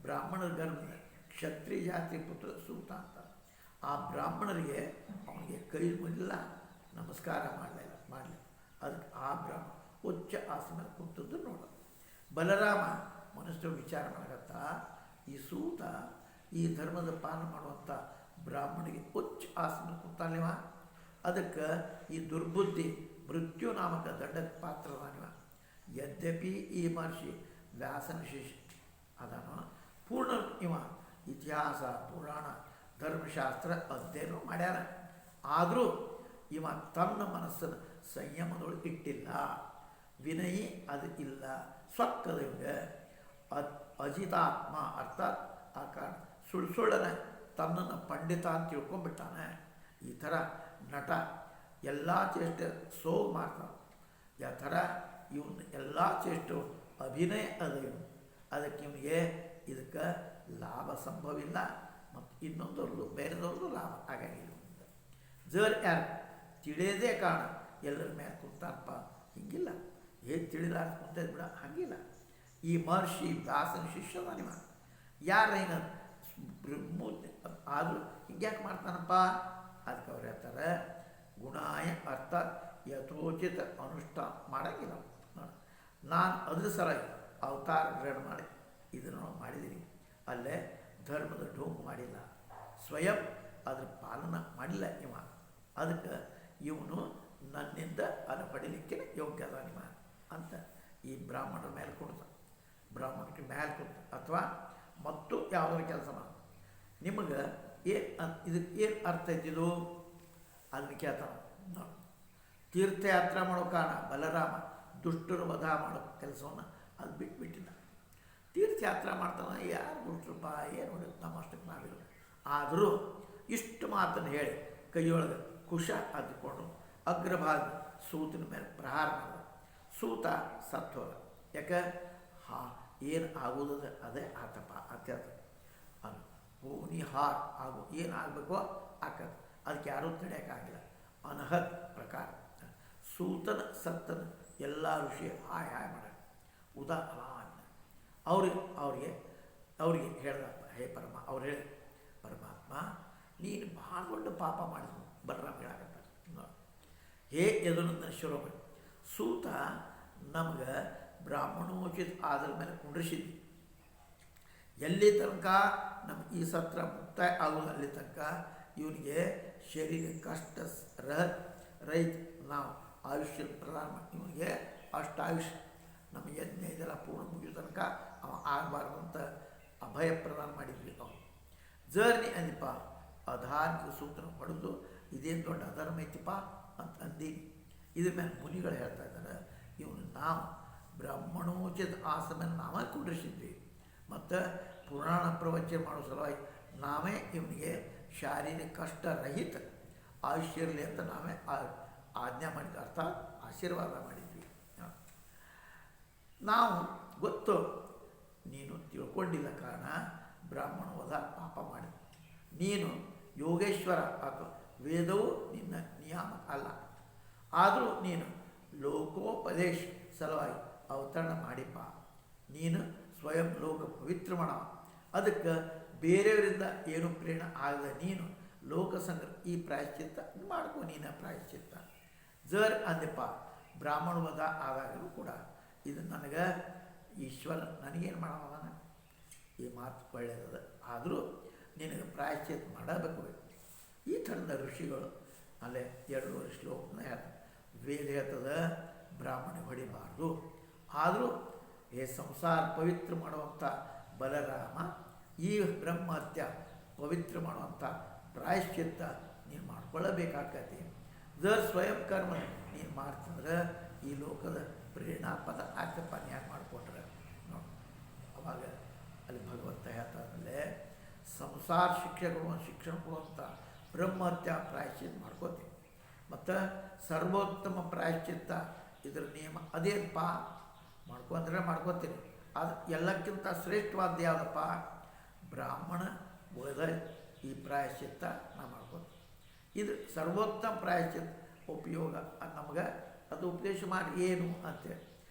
ಬ್ರಾಹ್ಮಣರ ಗರ್ಭದ ಕ್ಷತ್ರಿಯ ಜಾತಿ ಪುತ್ರ ಸೂತ ಅಂತ. ಆ ಬ್ರಾಹ್ಮಣರಿಗೆ ಅವನಿಗೆ ಕೈ ಮುಗಿಲ್ಲ, ನಮಸ್ಕಾರ ಮಾಡಲಿಲ್ಲ. ಅದಕ್ಕೆ ಆ ಬ್ರಾಹ್ಮಣ ಉಚ್ಚ ಆಸನ ಕುಂತದ್ದು ನೋಡೋದು. ಬಲರಾಮ ಮನಸ್ಸು ವಿಚಾರ ಮಾಡಕತ್ತ, ಈ ಸೂತ ಈ ಧರ್ಮದ ಪಾಲನ ಮಾಡುವಂಥ ಬ್ರಾಹ್ಮಣಿಗೆ ಉಚ್ಚ ಆಸನ ಕುಂತಾನಿವ, ಅದಕ್ಕೆ ಈ ದುರ್ಬುದ್ಧಿ ಮೃತ್ಯು ನಾಮಕ ದಂಡಕ್ಕೆ ಪಾತ್ರದಾನಿವ. ಯದ್ಯಪಿ ಈ ಮಹರ್ಷಿ ವ್ಯಾಸನ ಶಿಷ್ಯ ಅದನ್ನು ಪೂರ್ಣ ಇವ ಇತಿಹಾಸ ಪುರಾಣ ಧರ್ಮಶಾಸ್ತ್ರ ಅಧ್ಯಯನ ಮಾಡ್ಯಾರ. ಆದರೂ ಇವ ತನ್ನ ಮನಸ್ಸನ್ನು ಸಂಯಮದೊಳಗೆ ಇಟ್ಟಿಲ್ಲ. ವಿನಯಿ ಅದು ಇಲ್ಲ, ಸ್ವಕ್ಕದ ಇವಂಗೆ ಅಜಿತಾತ್ಮ ಅರ್ಥಾತ್ ಆ ಕಾರಣ ಸುಳ್ಳುನೆ ತನ್ನನ್ನು ಪಂಡಿತ ಅಂತ ತಿಳ್ಕೊಂಡ್ಬಿಟ್ಟಾನೆ. ಈ ಥರ ನಟ ಎಲ್ಲ ಚೇಷ್ಟೆ ಸೋಗು ಮಾಡ್ತಾನೆ. ಯಾವ ಥರ ಇವನು ಎಲ್ಲ ಚೇಷ್ಟು ಅಭಿನಯ ಅದ ಇವನು. ಅದಕ್ಕೆ ಇವನಿಗೆ ಇದಕ್ಕೆ ಲಾಭ ಸಂಭವ ಇಲ್ಲ ಮತ್ತು ಇನ್ನೊಂದವ್ರದ್ದು ಬೇರೆದವ್ರದ್ದು ಲಾಭ ಆಗಂಗಿಲ್ಲ. ಜರ್ ಯಾರು ತಿಳಿಯದೇ ಕಾರಣ ಎಲ್ಲರ ಮೇಲೆ ಕುಂತಾನಪ್ಪ, ಹಿಂಗಿಲ್ಲ. ಏನು ತಿಳಿದ ಕುಂತದ್ ಬಿಡ, ಹಂಗಿಲ್ಲ. ಈ ಮಹರ್ಷಿ ವ್ಯಾಸನ ಶಿಷ್ಯದ ನಿಮ್ಮ ಯಾರ ಹಿಂಗೆ ಆದರೂ ಹಿಂಗ್ಯಾಕೆ ಮಾಡ್ತಾನಪ್ಪ ಅದಕ್ಕೆ ಅವ್ರು ಹೇಳ್ತಾರೆ ಗುಣಾಯ ಅರ್ಥಾತ್ ಯಥೋಚಿತ ಅನುಷ್ಠಾನ ಮಾಡೋಂಗಿಲ್ಲ. ನಾನು ಅದ್ರ ಸಲುವಾಗಿ ಅವತಾರ ಗ್ರಹಣ ಮಾಡಿ ಇದನ್ನು ಮಾಡಿದ್ದೀನಿ. ಅಲ್ಲೇ ಧರ್ಮದ ಢೋಂಗು ಮಾಡಿಲ್ಲ, ಸ್ವಯಂ ಅದ್ರ ಪಾಲನ ಮಾಡಿಲ್ಲ ಇವ. ಅದಕ್ಕೆ ಇವನು ನನ್ನಿಂದ ಅದನ್ನು ಪಡೀಲಿಕ್ಕೆ ಯೋಗ್ಯ ಅದ ನಿಮ್ಮ ಅಂತ ಈ ಬ್ರಾಹ್ಮಣರ ಮೇಲೆ ಕೊಡ್ತ, ಬ್ರಾಹ್ಮಣಕ್ಕೆ ಮೇಲೆ ಕೊಡ್ತ. ಅಥವಾ ಮತ್ತು ಯಾವುದಾದ್ರು ಕೆಲಸ ಮಾಡಿ ನಿಮಗೆ ಇದಕ್ಕೆ ಏನು ಅರ್ಥ ಇದ್ದಿದ್ದು ಅದನ್ನು ಕೇಳ್ತಾನೆ. ತೀರ್ಥಯಾತ್ರೆ ಮಾಡೋ ಕಾರಣ ಬಲರಾಮ ದುಷ್ಟರು ವಧ ಮಾಡೋ ಕೆಲಸವನ್ನು ಅದು ಬಿಟ್ಟಿದ್ದ. ತೀರ್ಥಯಾತ್ರೆ ಮಾಡ್ತಾನೆ, ಯಾರು ದುಷ್ಟರಪ್ಪ ಏನು ನೋಡಿ ನಮ್ಮಷ್ಟಕ್ಕೆ ನಾವಿಲ್ಲ. ಆದರೂ ಇಷ್ಟು ಮಾತನ್ನು ಹೇಳಿ ಕೈಯೊಳಗೆ ಕುಶ ಹತ್ತಿಕೊಂಡು ಅಗ್ರಭಾಗ ಸೂತಿನ ಮೇಲೆ ಪ್ರಹಾರ ಮಾಡಿದ. ಸೂತ ಸತ್ತೋದ. ಯಾಕೆ ಏನು ಆಗೋದು ಅದೇ ಆತಪ್ಪ ಅತ್ಯಂತ ಅದು ಭೂಮಿ ಹಾರ್ ಆಗು ಏನು ಆಗಬೇಕೋ ಆಕದ, ಅದಕ್ಕೆ ಯಾರೂ ತಡೆಯೋಕ್ಕಾಗಿಲ್ಲ. ಅನಹತ್ ಪ್ರಕಾರ ಸೂತನ ಸತ್ತನ ಎಲ್ಲ ಋಷಿ ಹಾಯ್ ಹಾಯ್ ಮಾಡ ಅವ್ರಿಗೆ ಹೇಳ್ದಪ್ಪ, ಹೇ ಅವ್ರು ಹೇಳಿ ಪರಮಾತ್ಮ ನೀನು ಭಾಳ ದೊಡ್ಡ ಪಾಪ ಮಾಡಿದ್ರು ಬಲರಾಮ ಹೇಳಾಕತ್ತ. ಹೇ ಯದುನಂದನ ಶಿರೋಮಣಿ, ಸೂತ ನಮ್ಗೆ ಬ್ರಾಹ್ಮಣೋಚಿತ ಆದ್ರ ಮೇಲೆ ಕುಂಡ್ರಿಸಿದ್ವಿ. ಎಲ್ಲಿ ತನಕ ನಮ್ಮ ಈ ಸತ್ರ ಮುಕ್ತಾಯ ಆಗೋದು ಅಲ್ಲಿ ತನಕ ಇವನಿಗೆ ಶರೀರ ಕಷ್ಟ ರಹಿತ ನಾವು ಆಯುಷ್ಯ ಪ್ರದಾನ ಮಾಡಿ ಇವನಿಗೆ ಅಷ್ಟು ಆಯುಷ್ಯ ನಮ್ಮ ಯಜ್ಞ ಇದೆಲ್ಲ ಪೂರ್ಣ ಮುಗಿಯೋ ತನಕ ಅವ ಆಗಬಾರ್ದು ಅಂತ ಅಭಯ ಪ್ರದಾನ ಮಾಡಿದ್ವಿ. ಅವನು ಜರ್ನಿ ಅಂದಿಪ್ಪ ಅಧಾರ್ಮಿಕ ಸೂತ್ರ ಹೊಡೆದು ಇದೇನು ದೊಡ್ಡ ಅಧರ್ಮ ಐತಿಪ್ಪ ಅಂತ ಅಂದೀನಿ. ಇದ್ರ ಮೇಲೆ ಮುನಿಗಳು ಹೇಳ್ತಾ ಇದ್ದಾರೆ, ಇವನು ನಾವು ಬ್ರಾಹ್ಮಣೋಚಿತ ಆಸನ ನಾವೇ ಕುಂಡ್ರಿಸಿದ್ವಿ ಮತ್ತು ಪುರಾಣ ಪ್ರವಚನ ಮಾಡೋ ಸಲುವಾಗಿ ನಾವೇ ಇವನಿಗೆ ಶಾರೀರಿಕ ಕಷ್ಟ ರಹಿತ ಆಯುಷ್ಯ ಇರಲಿ ಅಂತ ನಾವೇ ಆಜ್ಞೆ ಮಾಡಿದ್ವಿ, ಅರ್ಥಾತ್ ಆಶೀರ್ವಾದ ಮಾಡಿದ್ವಿ. ನಾವು ಗೊತ್ತು ನೀನು ತಿಳ್ಕೊಂಡಿಲ್ಲ ಕಾರಣ ಬ್ರಾಹ್ಮಣ ವಧ ಪಾಪ ಮಾಡಿ ನೀನು ಯೋಗೇಶ್ವರ ಅಥವಾ ವೇದವು ನಿನ್ನ ನಿಯಮ ಅಲ್ಲ. ಆದರೂ ನೀನು ಲೋಕೋಪದೇಶ ಸಲುವಾಗಿ ಅವತರಣ ಮಾಡಿಪ್ಪ. ನೀನು ಸ್ವಯಂ ಲೋಕ ಪವಿತ್ರ ಮಾಡವ, ಅದಕ್ಕೆ ಬೇರೆಯವರಿಂದ ಏನು ಪ್ರೇರಣೆ ಆಗದ ನೀನು ಲೋಕಸಂಗ್ರಹ ಈ ಪ್ರಾಯಶ್ಚಿತ್ತ ಮಾಡ್ಕೊ. ನೀನು ಪ್ರಾಯಶ್ಚಿತ್ತ ಜರ್ ಅಂದೆಪ್ಪ ಬ್ರಾಹ್ಮಣ ವಧ ಆದಾಗಲೂ ಕೂಡ ಇದು ನನಗೆ ಈಶ್ವರ ನನಗೇನು ಮಾಡೋದಾನ ಈ ಮಾತು ಒಳ್ಳೆಯದ. ಆದರೂ ನಿನಗೆ ಪ್ರಾಯಶ್ಚಿತ್ತ ಮಾಡಬೇಕು. ಈ ಥರದ ಋಷಿಗಳು ಅಲ್ಲೇ 2 ಶ್ಲೋಕನ ಹೇಳ್ತಾರೆ. ವೇದ ಹೇಳ್ತದ ಬ್ರಾಹ್ಮಣ ಹೊಡಿಬಾರ್ದು, ಆದರೂ ಸಂಸಾರ ಪವಿತ್ರ ಮಾಡುವಂಥ ಬಲರಾಮ ಈ ಬ್ರಹ್ಮಹತ್ಯ ಪವಿತ್ರ ಮಾಡುವಂಥ ಪ್ರಾಯಶ್ಚಿತ್ತ ನೀನು ಮಾಡ್ಕೊಳ್ಳಬೇಕಾಗ್ತೈತಿ. ಸ್ವಯಂ ಕರ್ಮ ನೀನು ಮಾಡ್ತಂದ್ರೆ ಈ ಲೋಕದ ಪ್ರೇರಣಾ ಪದ ಆಗ್ತಪ್ಪ. ಯಾಕೆ ಮಾಡಿಕೊಟ್ರೆ ನೋಡಿ ಅವಾಗ ಅಲ್ಲಿ ಭಗವಂತ ಹೇಳ್ತಾರಲ್ಲೇ ಸಂಸಾರ ಶಿಕ್ಷಣ ಕೊಡುವಂಥ ಬ್ರಹ್ಮಹತ್ಯ ಪ್ರಾಯಶ್ಚಿತ್ತ ಮಾಡ್ಕೋತೀವಿ. ಮತ್ತು ಸರ್ವೋತ್ತಮ ಪ್ರಾಯಶ್ಚಿತ್ತ ಇದರ ನಿಯಮ ಅದೇನಪ್ಪ ಮಾಡ್ಕೊಂಡ್ರೆ ಮಾಡ್ಕೋತೀನಿ. ಅದು ಎಲ್ಲಕ್ಕಿಂತ ಶ್ರೇಷ್ಠವಾದ ಯಾವುದಪ್ಪ ಬ್ರಾಹ್ಮಣ ವಧ ಈ ಪ್ರಾಯಶ್ಚಿತ್ತ ನಾವು ಮಾಡ್ಕೋತೀವಿ. ಇದು ಸರ್ವೋತ್ತಮ ಪ್ರಾಯಶ್ಚಿತ್ತ ಉಪಯೋಗ ನಮಗೆ ಅದು ಉಪದೇಶ ಮಾಡಿ ಏನು ಅಂತೇಳಿ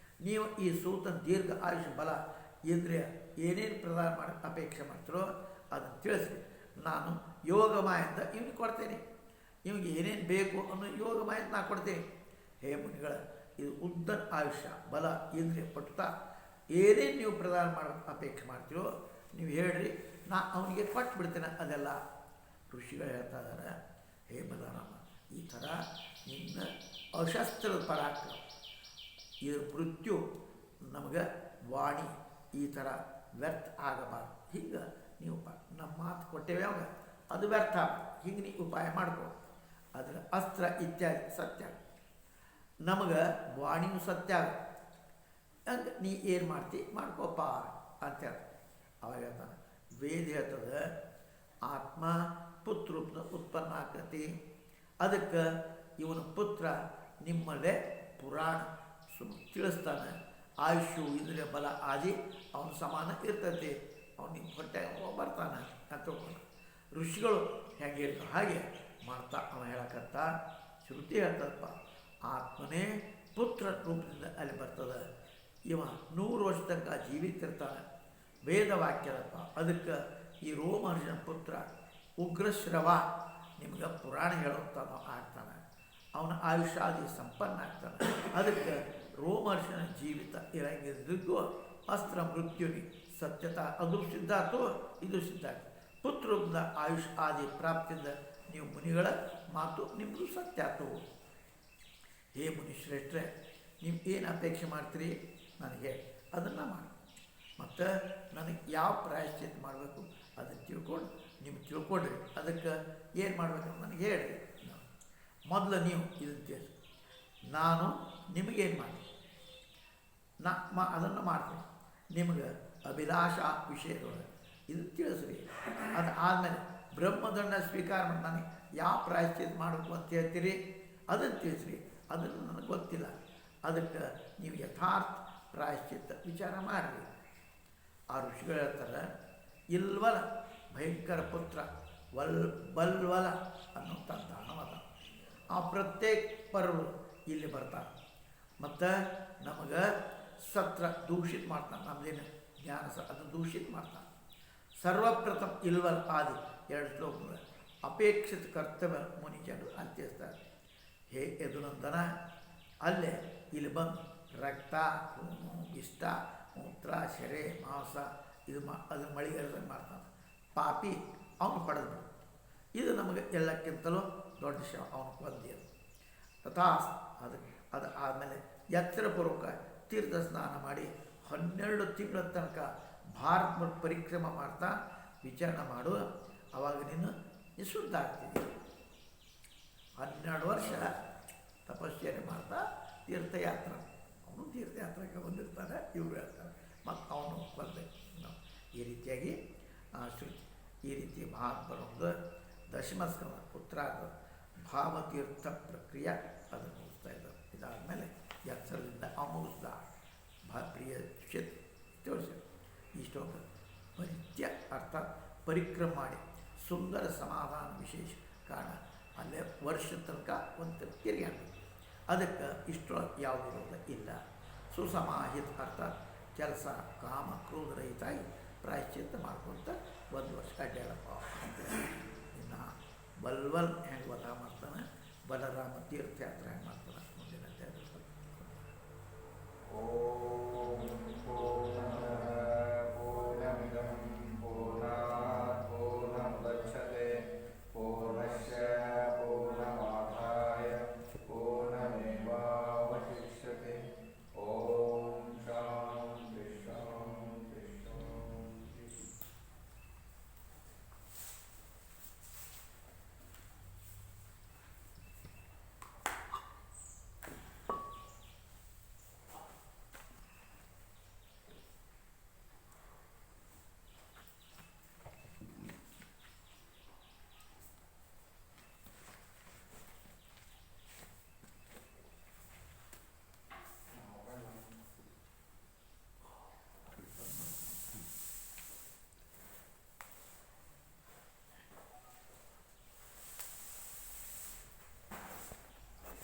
ನೀವು ಈ ಸೂತನ ದೀರ್ಘ ಆಯುಷ್ ಬಲ ಇಂದ್ರಿಯ ಏನೇನು ಪ್ರದಾನ ಮಾಡಿ ಅಪೇಕ್ಷೆ ಮಾಡ್ತೀರೋ ಅದನ್ನು ತಿಳಿಸಿ ನಾನು ಯೋಗಮಾಯಿಂದ ಇವನಿಗೆ ಕೊಡ್ತೇನೆ. ಇವ್ನಿಗೆ ಏನೇನು ಬೇಕು ಅನ್ನೋ ಯೋಗಮಾಯಿಂದ ನಾನು ಕೊಡ್ತೇನೆ. ಹೇ ಮುನಿಗಳ ಇದು ಉದ್ದನ ಆಯುಷ್ಯ ಬಲ ಇಂದ್ರಿಯ ಪಟ್ಟುತ್ತಾ ಏನೇನು ನೀವು ಪ್ರದಾನ ಮಾಡೋ ಅಪೇಕ್ಷೆ ಮಾಡ್ತೀರೋ ನೀವು ಹೇಳ್ರಿ, ನಾ ಅವನಿಗೆ ಕೊಟ್ಟು ಬಿಡ್ತೇನೆ. ಅದೆಲ್ಲ ಋಷಿಗಳು ಹೇಳ್ತಾ ಇದ್ದಾರೆ, ಹೇ ಬಲರಾಮ ಈ ಥರ ನಿನ್ನ ಅಶಸ್ತ್ರದ ಪರಾಕ್ರಮ ಇದ್ರ ಮೃತ್ಯು ನಮಗೆ ವಾಣಿ ಈ ಥರ ವ್ಯರ್ಥ ಆಗಬಾರ್ದು. ಹಿಂಗೆ ನೀವು ನಮ್ಮ ಮಾತು ಕೊಟ್ಟೇವೆ ಅವಾಗ ಅದು ವ್ಯರ್ಥ, ಹಿಂಗೆ ನೀವು ಉಪಾಯ ಮಾಡ್ಕೊ. ಅದರ ಅಸ್ತ್ರ ಇತ್ಯಾದಿ ಸತ್ಯ ನಮಗೆ ವಾಣಿಯೂ ಸತ್ಯ ಹಂಗೆ ನೀ ಏನು ಮಾಡ್ತಿ ಮಾಡ್ಕೋಪ್ಪ ಅಂತ ಹೇಳ್ತಾರೆ. ಅವಾಗ ಹೇಳ್ತಾನೆ ವೇದ ಹೇಳ್ತದೆ ಆತ್ಮ ಪುತ್ರ ಉತ್ಪನ್ನ ಆಕತಿ, ಅದಕ್ಕೆ ಇವನ ಪುತ್ರ ನಿಮ್ಮಲ್ಲೇ ಪುರಾಣ ತಿಳಿಸ್ತಾನೆ. ಆಯುಷ್ಯು ಇಂದ್ರಿಯ ಬಲ ಆದಿ ಅವನ ಸಮಾನ ಇರ್ತೈತಿ, ಅವನಿಗೆ ಹೊಟ್ಟೆ ಬರ್ತಾನೆ ಅಂತ ಋಷಿಗಳು ಹೆಂಗೆ ಹೇಳ್ತಾರೆ ಹಾಗೆ ಮಾಡ್ತಾ ಅವ ಹೇಳಕತ್ತ. ಶ್ರುತಿ ಹೇಳ್ತದಪ್ಪ ಆತ್ಮನೇ ಪುತ್ರ ರೂಪದಿಂದ ಅಲ್ಲಿ ಬರ್ತದೆ. ಇವ 100 ವರ್ಷ ತನಕ ಜೀವಿತಿರ್ತಾನೆ. ವೇದವಾಕ್ಯದಪ್ಪ ಅದಕ್ಕೆ ಈ ರೋಮಹರ್ಷನ ಪುತ್ರ ಉಗ್ರಶ್ರವ ನಿಮ್ಗೆ ಪುರಾಣ ಹೇಳುತ್ತಾನೋ ಆಗ್ತಾನೆ, ಅವನ ಆಯುಷ್ಯಾದಿ ಸಂಪನ್ನ ಆಗ್ತಾನೆ. ಅದಕ್ಕೆ ರೋಮರ್ಷನ ಜೀವಿತ ಇರಂಗಿದ್ದು ಅಸ್ತ್ರ ಮೃತ್ಯುನಿ ಸತ್ಯತ ಅದು ಸಿದ್ಧಾರ್ಥೋ ಇದು ಸಿದ್ಧಾರ್ಥ. ಪುತ್ರದಿಂದ ಆಯುಷ್ ಆದಿ ಪ್ರಾಪ್ತಿಯಿಂದ ನೀವು ಮುನಿಗಳ ಮಾತು ನಿಮ್ಮದು ಸತ್ಯ ಆತು. ಹೇ ಮುನಿಶ್ರೇಷ್ಠರೆ, ನೀವು ಏನು ಅಪೇಕ್ಷೆ ಮಾಡ್ತೀರಿ ನನಗೆ ಅದನ್ನು ಮಾಡಿ. ಮತ್ತು ನನಗೆ ಯಾವ ಪ್ರಾಯಶ್ಚಿತ್ತ ಮಾಡಬೇಕು ಅದನ್ನು ತಿಳ್ಕೊಂಡು ನೀವು ತಿಳ್ಕೊಂಡ್ರಿ. ಅದಕ್ಕೆ ಏನು ಮಾಡಬೇಕು ನನಗೆ ಹೇಳಿರಿ. ಮೊದಲು ನೀವು ಇದನ್ನು ತಿಳಿಸಿ, ನಾನು ನಿಮಗೇನು ಮಾಡಿ ಅದನ್ನು ಮಾಡ್ತೀನಿ. ನಿಮಗೆ ಅಭಿಲಾಷ ವಿಷಯದೊಳಗೆ ಇದು ತಿಳಿಸ್ರಿ. ಅದು ಆದಮೇಲೆ ಬ್ರಹ್ಮದಂಡ ಸ್ವೀಕಾರ ಮಾಡಿ ನನಗೆ ಯಾವ ಪ್ರಾಯಶ್ಚಿತ್ತ ಮಾಡಬೇಕು ಅಂತ ಹೇಳ್ತೀರಿ ಅದನ್ನು ತಿಳಿಸ್ರಿ. ಅದನ್ನು ನನಗೆ ಗೊತ್ತಿಲ್ಲ. ಅದಕ್ಕೆ ನೀವು ಯಥಾರ್ಥ ಪ್ರಾಯಶ್ಚಿತ್ತ ವಿಚಾರ ಮಾಡಿರಿ. ಆ ಋಷಿಗಳು ಹೇಳ್ತಾರೆ, ಇಲ್ವಲ ಭಯಂಕರ ಪುತ್ರ ಬಲ್ವಲ ಅನ್ನುವಂಥ ದಾನವಾದ ಆ ಪ್ರತ್ಯೇಕ ಪರ್ವರು ಇಲ್ಲಿ ಬರ್ತಾರೆ. ಮತ್ತು ನಮಗೆ ಸತ್ರ ದೂಷಿತ ಮಾಡ್ತಾನೆ. ನಮ್ಮದೇನು ಜ್ಞಾನ ಅದು ದೂಷಿತ ಮಾಡ್ತಾನೆ. ಸರ್ವಪ್ರಥಮ ಇಲ್ವಲ್ ಆದಿ 2 ಶ್ಲೋಕಗಳು ಅಪೇಕ್ಷಿತ ಕರ್ತವ್ಯ ಮುನಿಜರು ಅಂತ್ಯಸ್ತಾರೆ. ಹೇ ಯದುನಂದನ, ಅಲ್ಲೇ ಇಲ್ಲಿ ಬಂದು ರಕ್ತ ಹೂನು ಇಷ್ಟ ಮೂತ್ರ ಶೆರೆ ಮಾಂಸ ಇದು ಅದನ್ನು ಮಳಿಗೆರದಂಗೆ ಮಾಡ್ತಾನೆ. ಪಾಪಿ ಅವನು ಪಡೆದು ಇದು ನಮಗೆ ಎಲ್ಲಕ್ಕಿಂತಲೂ ದೊಡ್ಡ ಅವನು ಕೊಂದಿಯದು. ತಥಾ ಅದು ಆದಮೇಲೆ ಎಚ್ಚರಪೂರ್ವಕ ತೀರ್ಥ ಸ್ನಾನ ಮಾಡಿ 12 ತಿಂಗಳ ತನಕ ಭಾರತ ಪರಿಕ್ರಮ ಮಾಡ್ತಾ ವಿಚಾರಣೆ ಮಾಡು. ಆವಾಗ ನೀನು ನಿಶುದ್ಧ ಆಗ್ತೀನಿ. 12 ವರ್ಷ ತಪಶ್ಚರ್ಯ ಮಾಡ್ತಾ ತೀರ್ಥಯಾತ್ರೆ, ಅವನು ತೀರ್ಥಯಾತ್ರೆಗೆ ಬಂದಿರ್ತಾನೆ, ಇವರು ಹೇಳ್ತಾರೆ, ಮತ್ತು ಅವನು ಬರಬೇಕು. ಈ ರೀತಿಯಾಗಿ ಈ ರೀತಿ ಮಹಾತ್ಮರೊಂದು ದಶಮಸ್ಕಂದ ಪುತ್ರಾರ್ಧ ಭಾವತೀರ್ಥ ಪ್ರಕ್ರಿಯೆ ಅದನ್ನು ಮುಗಿಸ್ತಾ ಇದ್ದಾರೆ. ಇದಾದಮೇಲೆ ಎಚ್ಚರದಿಂದ ಮುಗಿಸ್ದ ಪ್ರಿಯ ತೋರಿಸಿ ಈ ಶ್ಲೋಕ ಪರಿತ್ಯ ಅರ್ಥಾತ್ ಪರಿಕ್ರಮ ಮಾಡಿ ಸುಂದರ ಸಮಾಧಾನ ವಿಶೇಷ ಕಾರಣ ಅಲ್ಲೇ ವರ್ಷ ತನಕ ಒಂದು ತಿರುಗಾಡ. ಅದಕ್ಕೆ ಇಷ್ಟೊಳಗೆ ಯಾವುದೇ ರೋಗ ಇಲ್ಲ. ಸುಸಮಾಹಿತ ಅರ್ಥಾತ್ ಕೆಲಸ ಕಾಮ ಕ್ರೋಧರಹಿತಾಗಿ ಪ್ರಾಯಶ್ಚಿತ್ತ ಮಾಡ್ಕೊತ 1 ವರ್ಷ ಅಡ್ಡಾಡಪ್ಪ. ಇನ್ನು ಬಲ್ವಲ್ ಹೆಂಗೆ ವಧ ಮಾಡ್ತಾನೆ, ಬಲರಾಮ ತೀರ್ಥಯಾತ್ರೆ ಹೆಂಗೆ ಮಾಡ್ತಾನೆ ಮುಂದಿನ ಓಂ